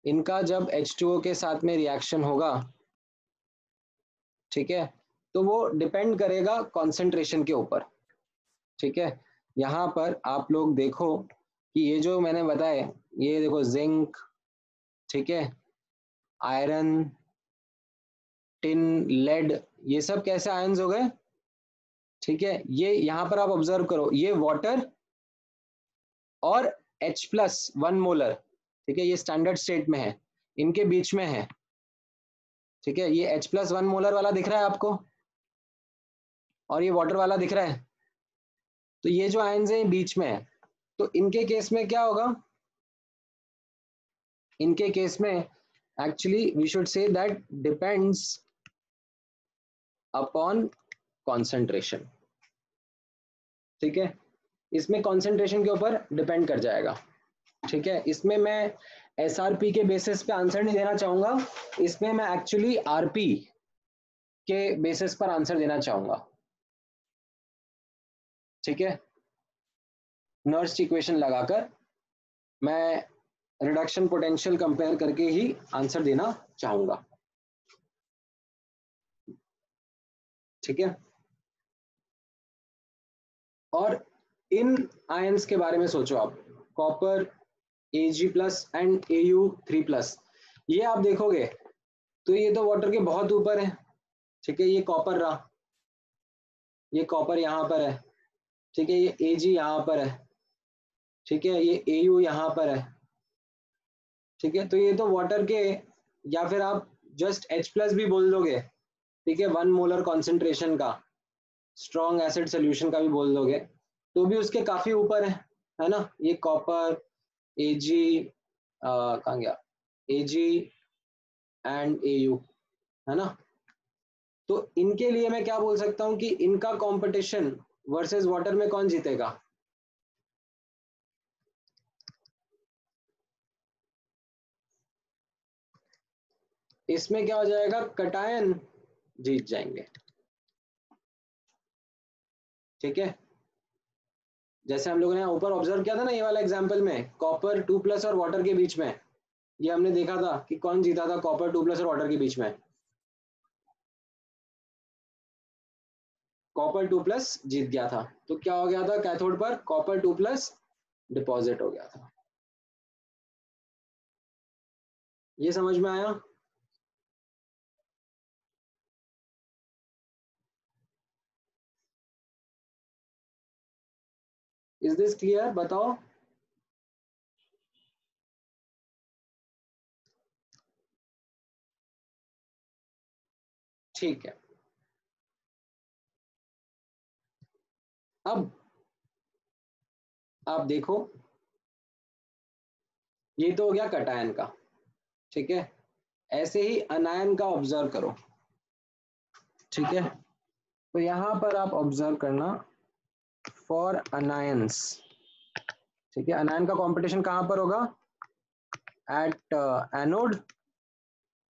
इनका जब H2O के साथ में रिएक्शन होगा, ठीक है, तो वो डिपेंड करेगा कॉन्सेंट्रेशन के ऊपर, ठीक है। यहाँ पर आप लोग देखो कि ये जो मैंने बताए, ये देखो जिंक, ठीक है, आयरन, टिन, लेड, ये सब कैसे आयंस हो गए, ठीक है। ये यहाँ पर आप ऑब्जर्व करो, ये वाटर और H+1 मोलर, ठीक है, ये स्टैंडर्ड स्टेट में है, इनके बीच में है, ठीक है। ये H+1 मोलर वाला दिख रहा है आपको, और ये वाटर वाला दिख रहा है, तो ये जो आयंस हैं बीच में है। तो इनके केस में क्या होगा? इनके केस में actually we should say that depends upon concentration, ठीक है, इसमें कॉन्सेंट्रेशन के ऊपर डिपेंड कर जाएगा, ठीक है। इसमें मैं SRP के बेसिस पे आंसर नहीं देना चाहूंगा, इसमें मैं एक्चुअली RP के बेसिस पर आंसर देना चाहूंगा, ठीक है। नर्स इक्वेशन लगाकर मैं रिडक्शन पोटेंशियल कंपेयर करके ही आंसर देना चाहूंगा, ठीक है। और इन आयंस के बारे में सोचो आप, कॉपर Ag+ एंड Au3+, ये आप देखोगे तो ये तो वाटर के बहुत ऊपर है, ठीक है। ये कॉपर रहा, ये कॉपर यहाँ पर है, ठीक है, ये Ag यहाँ पर है, ठीक है, ये Au यहाँ पर है, ठीक है। तो ये तो वाटर के, या फिर आप जस्ट H+ भी बोल दोगे, ठीक है, 1 मोलर कॉन्सेंट्रेशन का, स्ट्रॉन्ग एसिड सोल्यूशन का भी बोल दोगे, तो भी उसके काफी ऊपर है ना। ये कॉपर, Ag, कहाँ गया, Ag एंड Au, है ना। तो इनके लिए मैं क्या बोल सकता हूँ कि इनका कंपटीशन वर्सेस वाटर में कौन जीतेगा? इसमें क्या हो जाएगा, कटायन जीत जाएंगे, ठीक है। जैसे हम लोगों ने ऊपर ऑब्जर्व किया था ना, ये वाला एग्जांपल में कॉपर 2+ और वाटर के बीच में, ये हमने देखा था कि कौन जीता था कॉपर 2+ और वाटर के बीच में, कॉपर 2+ जीत गया था। तो क्या हो गया था, कैथोड पर कॉपर 2+ डिपॉजिट हो गया था। ये समझ में आया? Is this clear? बताओ। ठीक है, अब आप देखो, ये तो हो गया कटायन का, ठीक है। ऐसे ही अनायन का ऑब्जर्व करो, ठीक है। तो यहां पर आप ऑब्जर्व करना फॉर अनायंस, ठीक है। अनायन का कंपटीशन कहां पर होगा? एट एनोड,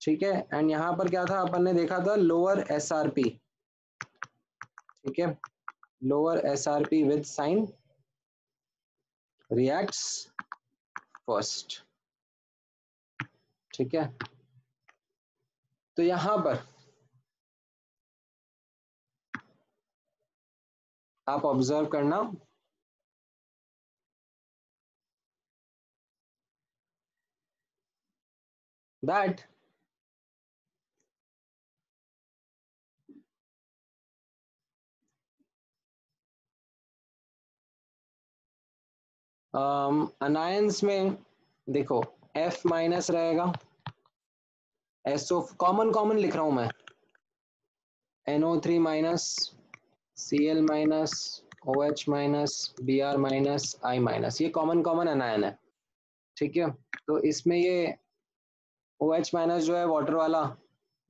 ठीक है। एंड यहाँ पर क्या था, अपन ने देखा था लोअर SRP, ठीक है, lower SRP with sign reacts first, ठीक है। तो यहां पर आप ऑब्जर्व करना दैट अनायंस में देखो F माइनस रहेगा, SO कॉमन लिख रहा हूं मैं, NO3 minus, Cl minus, OH minus, Br minus, I minus, ये कॉमन अनायन है, ठीक है। तो इसमें ये OH माइनस जो है वाटर वाला,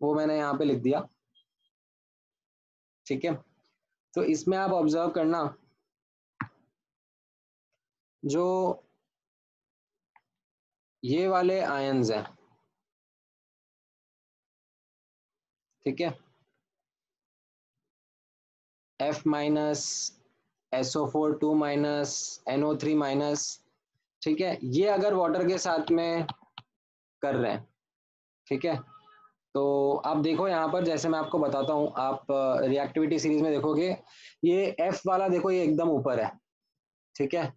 वो मैंने यहाँ पे लिख दिया, ठीक है। तो इसमें आप ऑब्जर्व करना जो ये वाले आयंस हैं, ठीक है, F minus, SO4 2 minus, NO3 minus, ठीक है, ये अगर वाटर के साथ में कर रहे हैं, ठीक है, तो आप देखो यहाँ पर, जैसे मैं आपको बताता हूँ, आप रिएक्टिविटी सीरीज में देखोगे, ये F वाला देखो ये एकदम ऊपर है, ठीक है,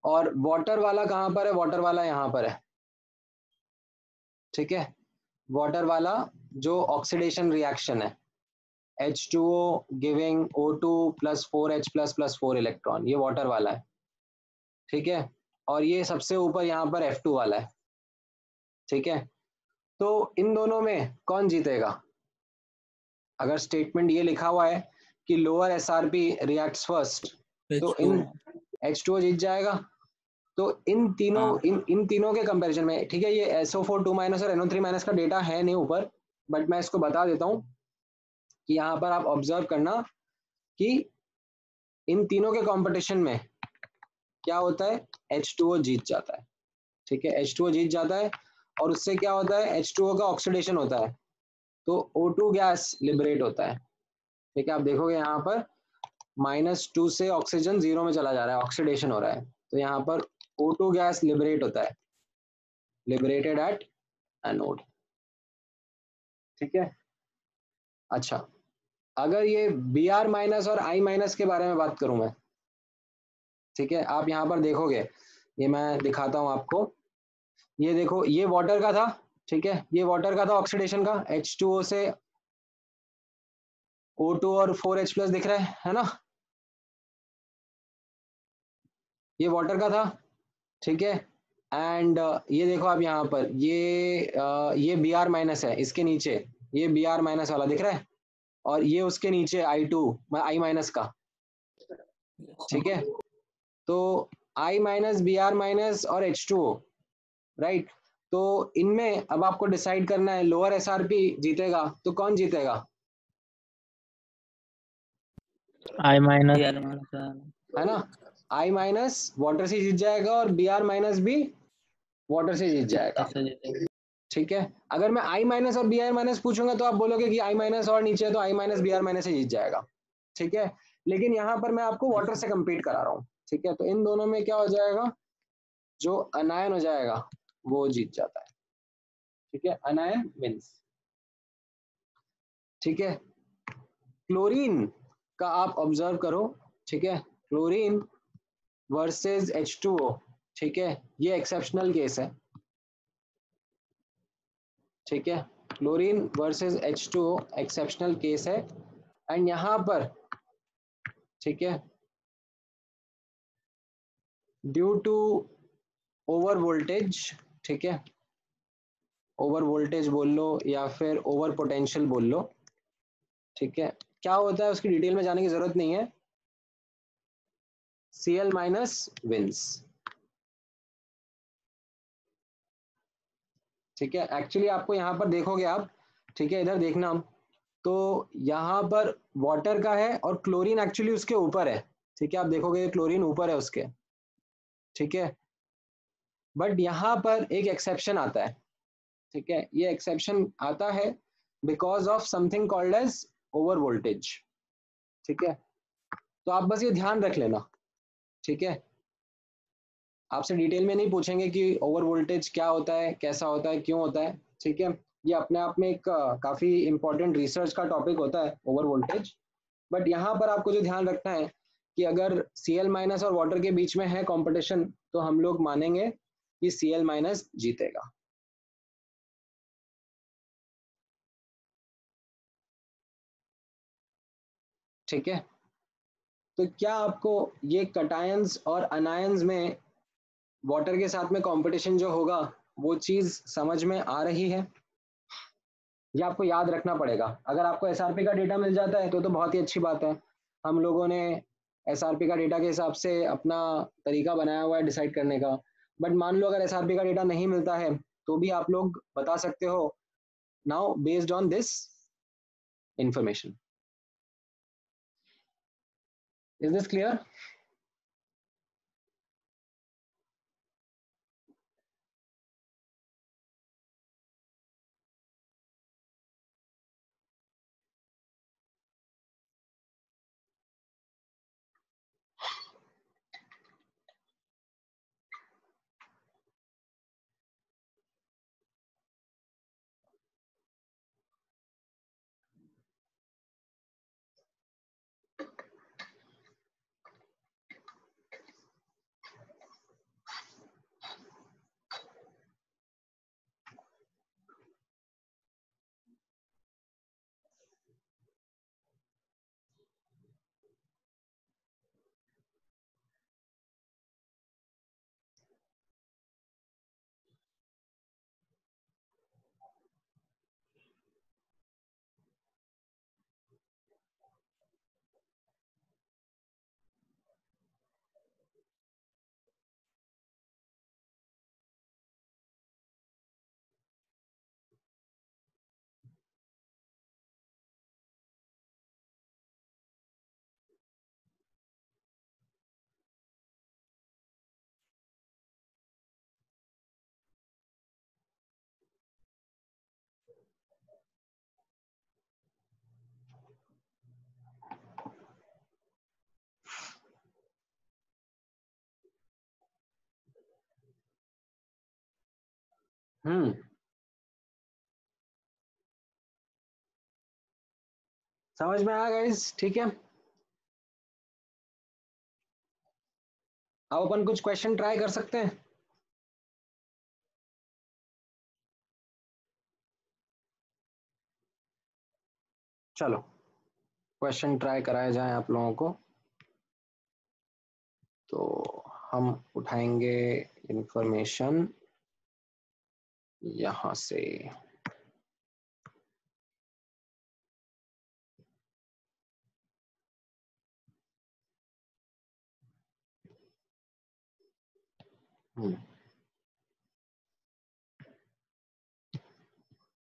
और वाटर वाला कहाँ पर है, वाटर वाला यहाँ पर है, ठीक है। वाटर वाला जो ऑक्सीडेशन रिएक्शन है, H2O giving O2 plus 4H plus 4 electron, ये वाटर वाला है, ठीक है। और ये सबसे ऊपर यहाँ पर F2 वाला है, ठीक है। तो इन दोनों में कौन जीतेगा? अगर स्टेटमेंट ये लिखा हुआ है कि लोअर SRP रिएक्ट्स फर्स्ट, तो इन H2O जीत जाएगा। तो इन तीनों इन तीनों के कंपैरिजन में, ठीक है, ये SO4 2 माइनस और NO3 माइनस का डेटा है नहीं ऊपर, बट मैं इसको बता देता हूँ कि यहाँ पर आप ऑब्जर्व करना कि इन तीनों के कंपटीशन में क्या होता है, H2O जीत जाता है, ठीक है, H2O जीत जाता है। और उससे क्या होता है, H2O का ऑक्सीडेशन होता है, तो O2 गैस लिबरेट होता है, ठीक है। आप देखोगे यहाँ पर -2 से ऑक्सीजन 0 में चला जा रहा है, ऑक्सीडेशन हो रहा है, तो यहाँ पर O2 गैस लिबरेट होता है, लिबरेटेड एट एनोड, ठीक है। अच्छा, अगर ये Br माइनस और I माइनस के बारे में बात करूं मैं, ठीक है, आप यहाँ पर देखोगे, ये मैं दिखाता हूं आपको, ये देखो ये वाटर का था, ठीक है, ये वाटर का था ऑक्सीडेशन का, H2O से O2 और 4H प्लस दिख रहा है ना, ये वाटर का था, ठीक है। एंड ये देखो आप यहाँ पर ये Br माइनस है, इसके नीचे ये Br माइनस वाला दिख रहा है, और ये उसके नीचे I2 I माइनस का, ठीक है। तो I माइनस, Br माइनस और H2O, राइट। तो इनमें अब आपको डिसाइड करना है लोअर SRP जीतेगा तो कौन जीतेगा, I माइनस, है ना, I माइनस वाटर से जीत जाएगा और Br माइनस भी वाटर से जीत जाएगा, ठीक है। अगर मैं I माइनस और Br माइनस पूछूंगा तो आप बोलोगे कि I माइनस और नीचे है तो I माइनस Br माइनस से जीत जाएगा, ठीक है। लेकिन यहाँ पर मैं आपको वाटर से कंपीट करा रहा हूँ, ठीक है। तो इन दोनों में क्या हो जाएगा, जो अनायन हो जाएगा वो जीत जाता है, ठीक है, अनायन विंस, ठीक है। क्लोरीन का आप ऑब्जर्व करो, ठीक है, क्लोरीन वर्सेस H2O, ठीक है, ये एक्सेप्शनल केस है, ठीक है, chlorine versus H2O exceptional case है। एंड यहां पर, ठीक है, ड्यू टू ओवर वोल्टेज, ठीक है, ओवर वोल्टेज बोल लो या फिर ओवर पोटेंशियल बोल लो, ठीक है, क्या होता है उसकी डिटेल में जाने की जरूरत नहीं है, Cl माइनस विंस, ठीक है। एक्चुअली आपको यहाँ पर देखोगे आप, ठीक है, इधर देखना, तो यहाँ पर वाटर का है और क्लोरीन एक्चुअली उसके ऊपर है, ठीक है, आप देखोगे क्लोरीन ऊपर है उसके, ठीक है। बट यहाँ पर एक एक्सेप्शन आता है, ठीक है, ये एक्सेप्शन आता है because of something called as over voltage, ठीक है। तो आप बस ये ध्यान रख लेना, ठीक है। आपसे डिटेल में नहीं पूछेंगे कि ओवर वोल्टेज क्या होता है, कैसा होता है, क्यों होता है, ठीक है। ये अपने आप में एक काफी इंपॉर्टेंट रिसर्च का टॉपिक होता है ओवर वोल्टेज। बट यहाँ पर आपको जो ध्यान रखना है कि अगर Cl- और वाटर के बीच में है कंपटीशन, तो हम लोग मानेंगे कि Cl- जीतेगा। ठीक है, तो क्या आपको ये कटायंस और अनायंस में वाटर के साथ में कंपटीशन जो होगा वो चीज समझ में आ रही है? ये आपको याद रखना पड़ेगा। अगर आपको एसआरपी का डेटा मिल जाता है तो बहुत ही अच्छी बात है। हम लोगों ने एसआरपी का डेटा के हिसाब से अपना तरीका बनाया हुआ है डिसाइड करने का। बट मान लो अगर एसआरपी का डेटा नहीं मिलता है तो भी आप लोग बता सकते हो now based on this information. Is this clear? समझ में आया गाइस? ठीक है, अब अपन कुछ क्वेश्चन ट्राई कर सकते हैं। चलो क्वेश्चन ट्राई कराए जाएं आप लोगों को। तो हम उठाएंगे इंफॉर्मेशन यहां से।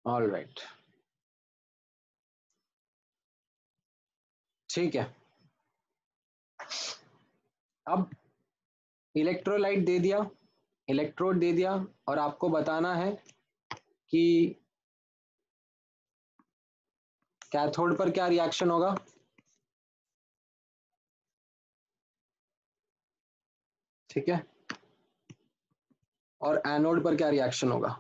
ऑल राइट, ठीक है। अब इलेक्ट्रोलाइट दे दिया, इलेक्ट्रोड दे दिया, और आपको बताना है कि कैथोड पर क्या रिएक्शन होगा। ठीक है, और एनोड पर क्या रिएक्शन होगा।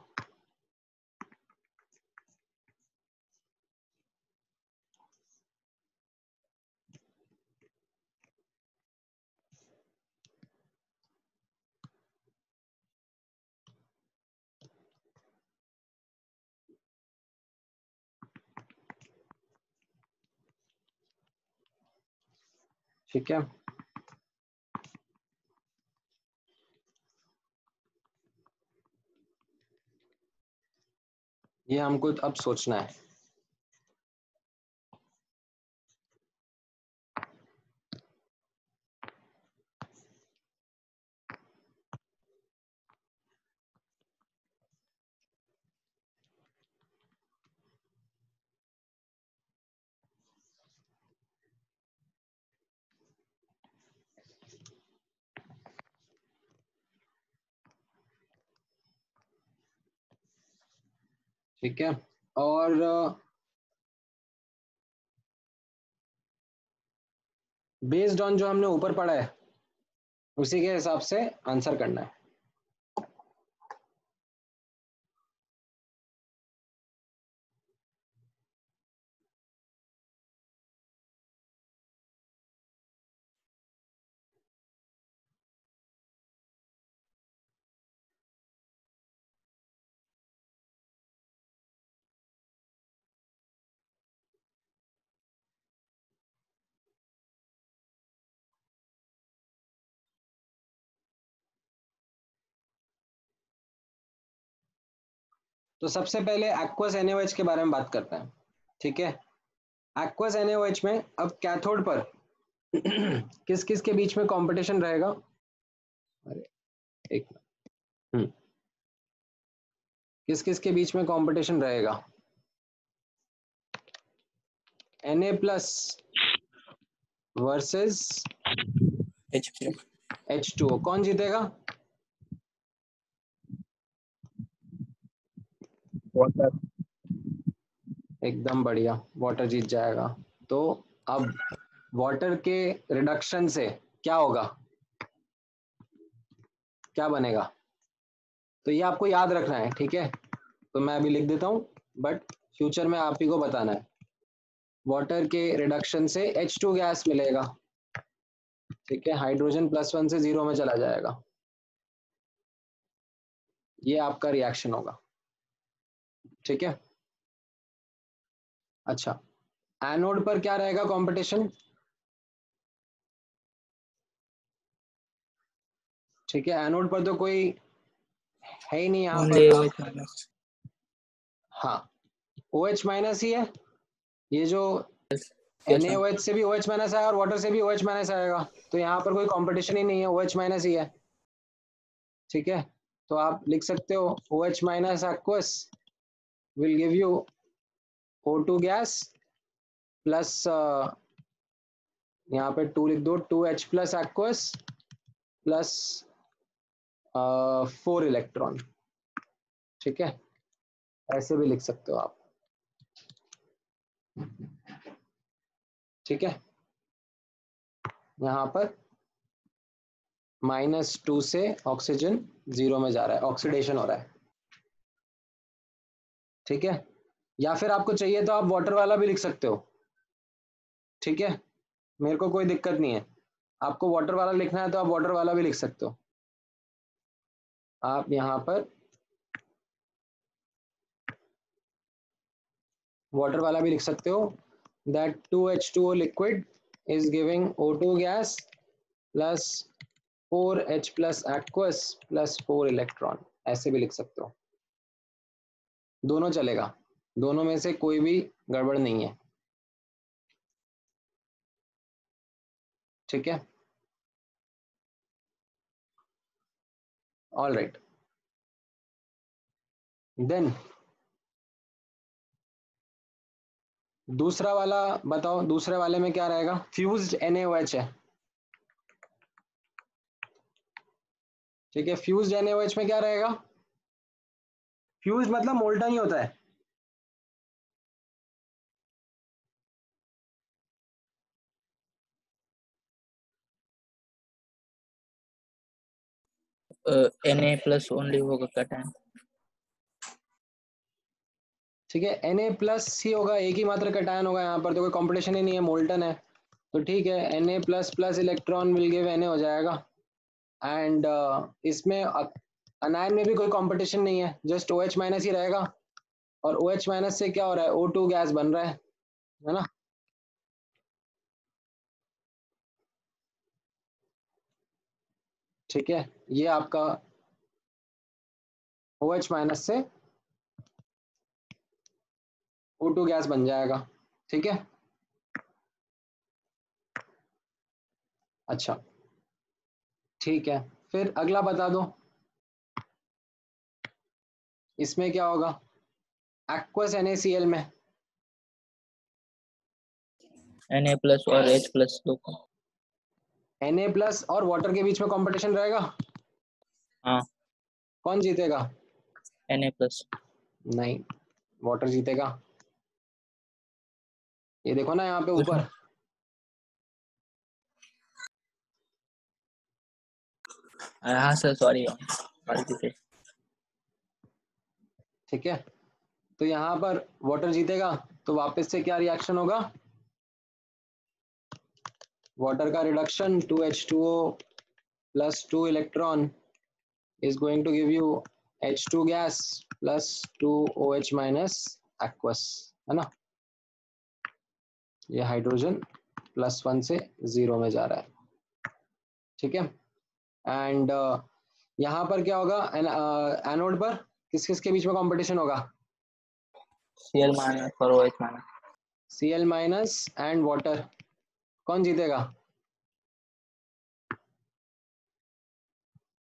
ठीक है, ये हमको अब सोचना है। ठीक है, और बेस्ड ऑन जो हमने ऊपर पढ़ा है उसी के हिसाब से आंसर करना है। तो सबसे पहले एक्वस NaOH के बारे में बात करते हैं। ठीक है, एक्वस NaOH में अब कैथोड पर किस किस के बीच में कंपटीशन रहेगा? अरे एक किस किस के बीच में कंपटीशन रहेगा? Na प्लस वर्सेस H2O, कौन जीतेगा? वाटर। एकदम बढ़िया, वाटर जीत जाएगा। तो अब वाटर के रिडक्शन से क्या होगा, क्या बनेगा? तो ये आपको याद रखना है। ठीक है, तो मैं अभी लिख देता हूँ, बट फ्यूचर में आप ही को बताना है। वाटर के रिडक्शन से H2 गैस मिलेगा। ठीक है, हाइड्रोजन +1 से 0 में चला जाएगा। ये आपका रिएक्शन होगा। ठीक है, अच्छा, एनोड पर क्या रहेगा कंपटीशन? ठीक है, एनोड पर तो कोई है ही नहीं यहाँ only पर। OH minus. हाँ, OH माइनस ही है। ये जो Yes, sir. NaOH से भी OH माइनस आया और वाटर से भी OH माइनस आएगा, तो यहाँ पर कोई कंपटीशन ही नहीं है, OH माइनस ही है। ठीक है, तो आप लिख सकते हो OH minus aqueous will give you O2 gas plus यहाँ पे 2 लिख दो, 2H plus aqueous plus 4 electron. ठीक है, ऐसे भी लिख सकते हो आप। ठीक है, यहाँ पर -2 से ऑक्सीजन 0 में जा रहा है, ऑक्सीडेशन हो रहा है। ठीक है, या फिर आपको चाहिए तो आप वाटर वाला भी लिख सकते हो। ठीक है, मेरे को कोई दिक्कत नहीं है, आपको वाटर वाला लिखना है तो आप वाटर वाला भी लिख सकते हो। आप यहाँ पर वाटर वाला भी लिख सकते हो, that 2H2O liquid is giving O2 gas plus 4H plus aqueous plus 4 electron, ऐसे भी लिख सकते हो। दोनों चलेगा, दोनों में से कोई भी गड़बड़ नहीं है। ठीक है, ऑल राइट, देन दूसरा वाला बताओ, दूसरे वाले में क्या रहेगा? फ्यूज्ड NaOH है। ठीक है, फ्यूज्ड NaOH में क्या रहेगा? फ्यूज मतलब मोल्टन ही होता है। Na plus only होगा कटान. ठीक है, Na प्लस ही होगा, एक ही मात्र कटायन होगा, यहाँ पर तो कोई कॉम्पिटिशन ही नहीं है, मोल्टन है। तो ठीक है, Na plus plus electron will give Na हो जाएगा। एंड इसमें अनायन में भी कोई कंपटीशन नहीं है, जस्ट OH माइनस ही रहेगा। और OH माइनस से क्या हो रहा है? O2 गैस बन रहा है ना? ठीक है, ये आपका OH माइनस से O2 गैस बन जाएगा। ठीक है, अच्छा ठीक है, फिर अगला बता दो, इसमें क्या होगा? एक्वस NaCl में Na plus और H plus दो का. Na प्लस और वाटर के बीच में कंपटीशन रहेगा। हाँ. कौन जीतेगा? Na plus. नहीं, वाटर जीतेगा। ये देखो ना यहाँ पे ऊपर, हाँ सर सॉरी गलती से। ठीक है, तो यहाँ पर वाटर जीतेगा तो वापस से क्या रिएक्शन होगा, वाटर का reduction 2H2O plus 2 electron is going to give you H2 gas plus 2OH minus aqueous, है ना। ये हाइड्रोजन +1 से 0 में जा रहा है, ठीक है। एंड यहाँ पर क्या होगा, एनोड पर किस किस के बीच में कंपटीशन होगा, Cl माइनस और OH minus. Cl minus and water, कौन जीतेगा,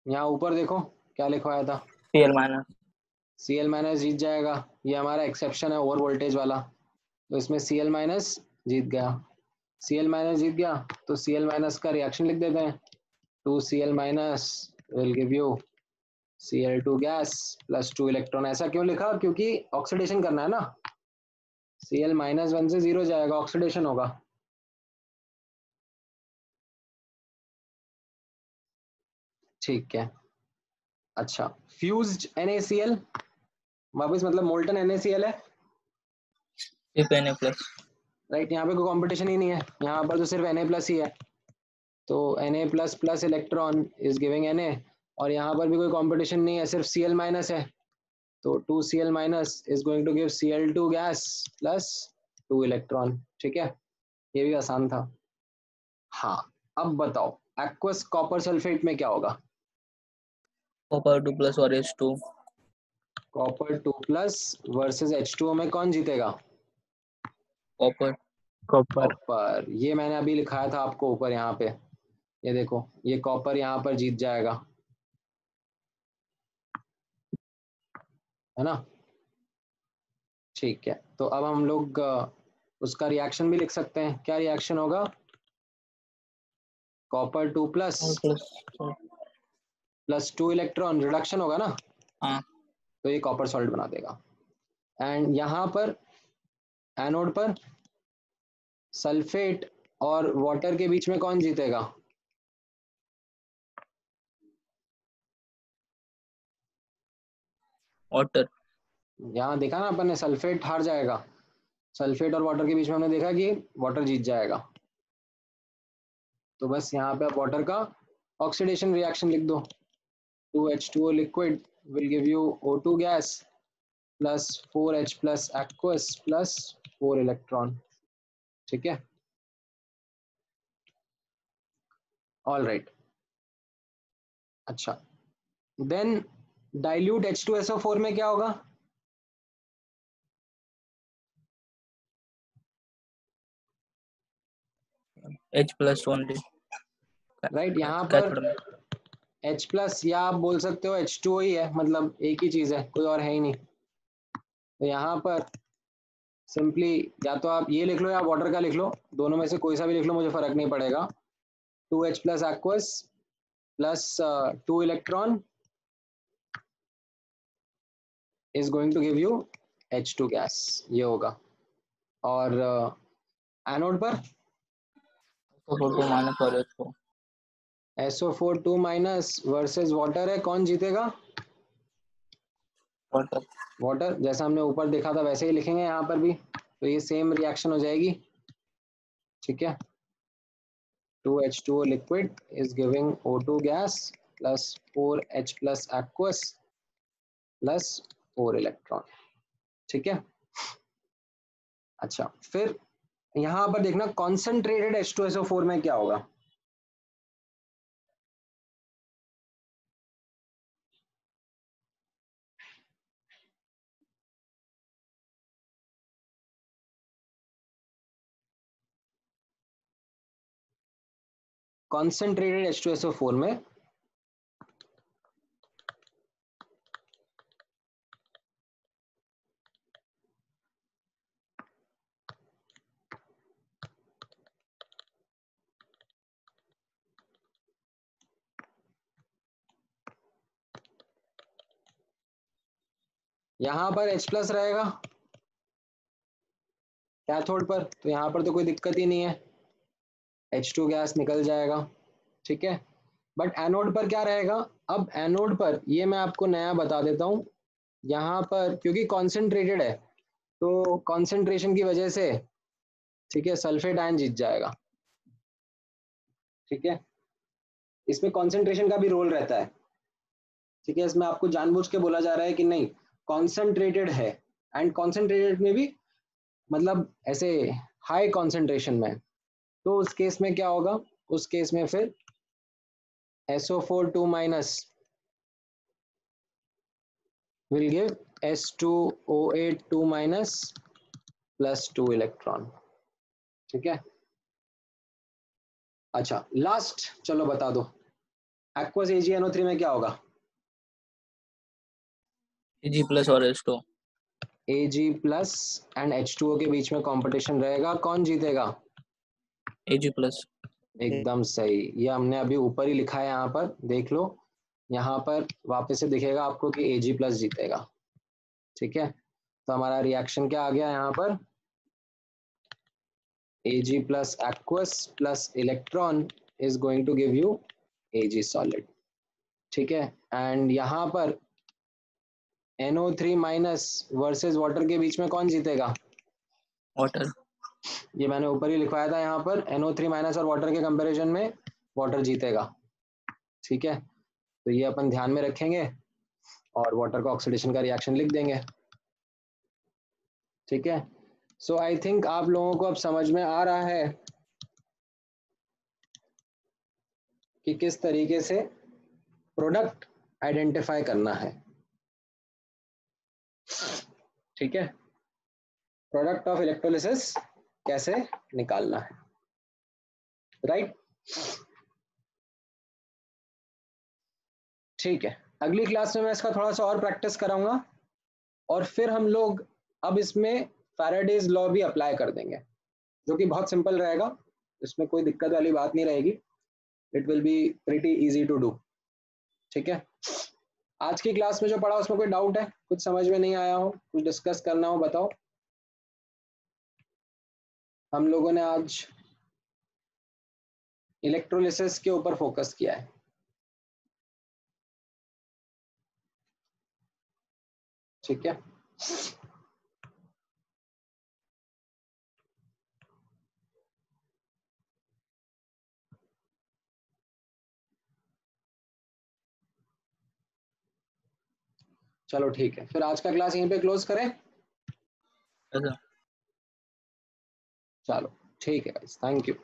यहाँ ऊपर देखो क्या लिखवाया था, Cl माइनस। Cl माइनस जीत जाएगा, ये हमारा एक्सेप्शन है ओवर वोल्टेज वाला, तो इसमें Cl माइनस जीत गया। Cl माइनस जीत गया तो Cl माइनस का रिएक्शन लिख देते हैं, 2Cl minus will give you Cl2 gas plus 2 electron. ऐसा क्यों लिखा, क्योंकि ऑक्सीडेशन करना है ना, Cl माइनस 1 से 0 जाएगा, ऑक्सीडेशन होगा। ठीक है, अच्छा फ्यूज्ड NaCl वापस मतलब मोल्टन NaCl है, सिर्फ Na प्लस। राइट, यहाँ पे कोई कंपटीशन ही नहीं है, यहाँ पर तो सिर्फ Na+ ही है, तो Na++ plus electron is giving Na, और यहाँ पर भी कोई कंपटीशन नहीं है, सिर्फ Cl माइनस है, तो 2Cl minus is going to give Cl2 gas plus 2 electron. ठीक है, ये भी आसान था। हाँ, अब बताओ एक्वस कॉपर सल्फेट में क्या होगा, कॉपर 2 प्लस और H2। कॉपर 2+ वर्सेस H2O में कौन जीतेगा, कॉपर। कॉपर। कॉपर। ये मैंने अभी लिखाया था आपको ऊपर यहाँ पे, ये देखो ये कॉपर यहाँ पर जीत जाएगा, है ना। ठीक है, तो अब हम लोग उसका रिएक्शन भी लिख सकते हैं, क्या रिएक्शन होगा, कॉपर 2+ प्लस 2 इलेक्ट्रॉन रिडक्शन होगा ना, हाँ। तो ये कॉपर सॉल्ट बना देगा। एंड यहाँ पर एनोड पर सल्फेट और वाटर के बीच में कौन जीतेगा, वाटर। यहाँ देखा ना अपन ने, सल्फेट हार जाएगा, सल्फेट और वाटर के बीच में हमने देखा कि वाटर जीत जाएगा, तो बस यहाँ पे आप वाटर का ऑक्सीडेशन रिएक्शन लिख दो, 2H2O liquid will give you O2 gas plus 4H plus aqueous plus 4 electron. ठीक है, ऑल राइट। अच्छा, देन डाइल्यूट H2SO4 में क्या होगा, H+ ओनली। राइट, यहाँ पर H+ या आप बोल सकते हो H2O ही है, मतलब एक ही चीज है, कोई और है ही नहीं, तो यहाँ पर सिंपली या तो आप ये लिख लो या वाटर का लिख लो, दोनों में से कोई सा भी लिख लो, मुझे फर्क नहीं पड़ेगा। 2H plus aqueous plus 2 electron is going to give you H2 gas, ये होगा। और एनोड पर SO4 माइनस और H4। SO4 2 minus versus water है, कौन जीतेगा, वाटर। वाटर। जैसा हमने ऊपर देखा था वैसे ही लिखेंगे यहाँ पर भी, तो ये सेम रिएक्शन हो जाएगी। ठीक है, 2H2O liquid is giving O2 gas plus 4H plus aqueous plus 4 electron. ठीक है, अच्छा फिर यहाँ पर देखना कॉन्सेंट्रेटेड H2SO4 में क्या होगा, कॉन्सेंट्रेटेड H2SO4 में यहाँ पर H+ रहेगा, कैथोड पर, तो यहाँ पर तो कोई दिक्कत ही नहीं है, H2 गैस निकल जाएगा, ठीक है। बट एनोड पर क्या रहेगा? अब एनोड पर ये मैं आपको नया बता देता हूँ, यहाँ पर क्योंकि कॉन्सेंट्रेटेड है तो कॉन्सेंट्रेशन की वजह से, ठीक है, सल्फेट आयन जीत जाएगा, ठीक है। इसमें कॉन्सेंट्रेशन का भी रोल रहता है, ठीक है। इसमें आपको जानबूझ के बोला जा रहा है कि नहीं कॉन्सेंट्रेटेड है, एंड कॉन्सेंट्रेटेड में भी मतलब ऐसे हाई कॉन्सेंट्रेशन में, तो उस केस में क्या होगा? उस केस में फिर SO4 2 minus will give S2O8 2 minus plus 2 electron, ठीक है। अच्छा लास्ट चलो बता दो, एक्वस AgNO3 में क्या होगा? Ag plus और H2। Ag plus and H2O के बीच में कंपटीशन रहेगा, कौन जीतेगा? Ag plus। एकदम सही, ये हमने अभी ऊपर ही लिखा है, यहाँ पर देख लो, यहाँ पर वापस से दिखेगा आपको कि Ag प्लस जीतेगा, ठीक है। तो हमारा रिएक्शन क्या आ गया यहाँ पर? Ag plus aqueous plus electron is going to give you Ag solid, ठीक है। एंड यहाँ पर NO3 माइनस वर्सेस वाटर के बीच में कौन जीतेगा? वाटर। ये मैंने ऊपर ही लिखवाया था, यहाँ पर NO3 माइनस और वाटर के कंपैरिजन में वाटर जीतेगा, ठीक है। तो ये अपन ध्यान में रखेंगे और वाटर का ऑक्सीडेशन का रिएक्शन लिख देंगे, ठीक है। सो आई थिंक आप लोगों को अब समझ में आ रहा है कि किस तरीके से प्रोडक्ट आइडेंटिफाई करना है, ठीक है। प्रोडक्ट ऑफ इलेक्ट्रोलिसिस कैसे निकालना है, राइट। ठीक है, अगली क्लास में मैं इसका थोड़ा सा और प्रैक्टिस कराऊंगा और फिर हम लोग अब इसमें फैराडेज लॉ भी अप्लाई कर देंगे, जो कि बहुत सिंपल रहेगा, इसमें कोई दिक्कत वाली बात नहीं रहेगी, it will be pretty easy to do, ठीक है। आज की क्लास में जो पढ़ा उसमें कोई डाउट है, कुछ समझ में नहीं आया हो, कुछ डिस्कस करना हो बताओ। हम लोगों ने आज इलेक्ट्रोलिसिस के ऊपर फोकस किया है, ठीक है। चलो ठीक है, फिर आज का क्लास यहीं पे क्लोज करें। अच्छा। चलो ठीक है गाइस, थैंक यू।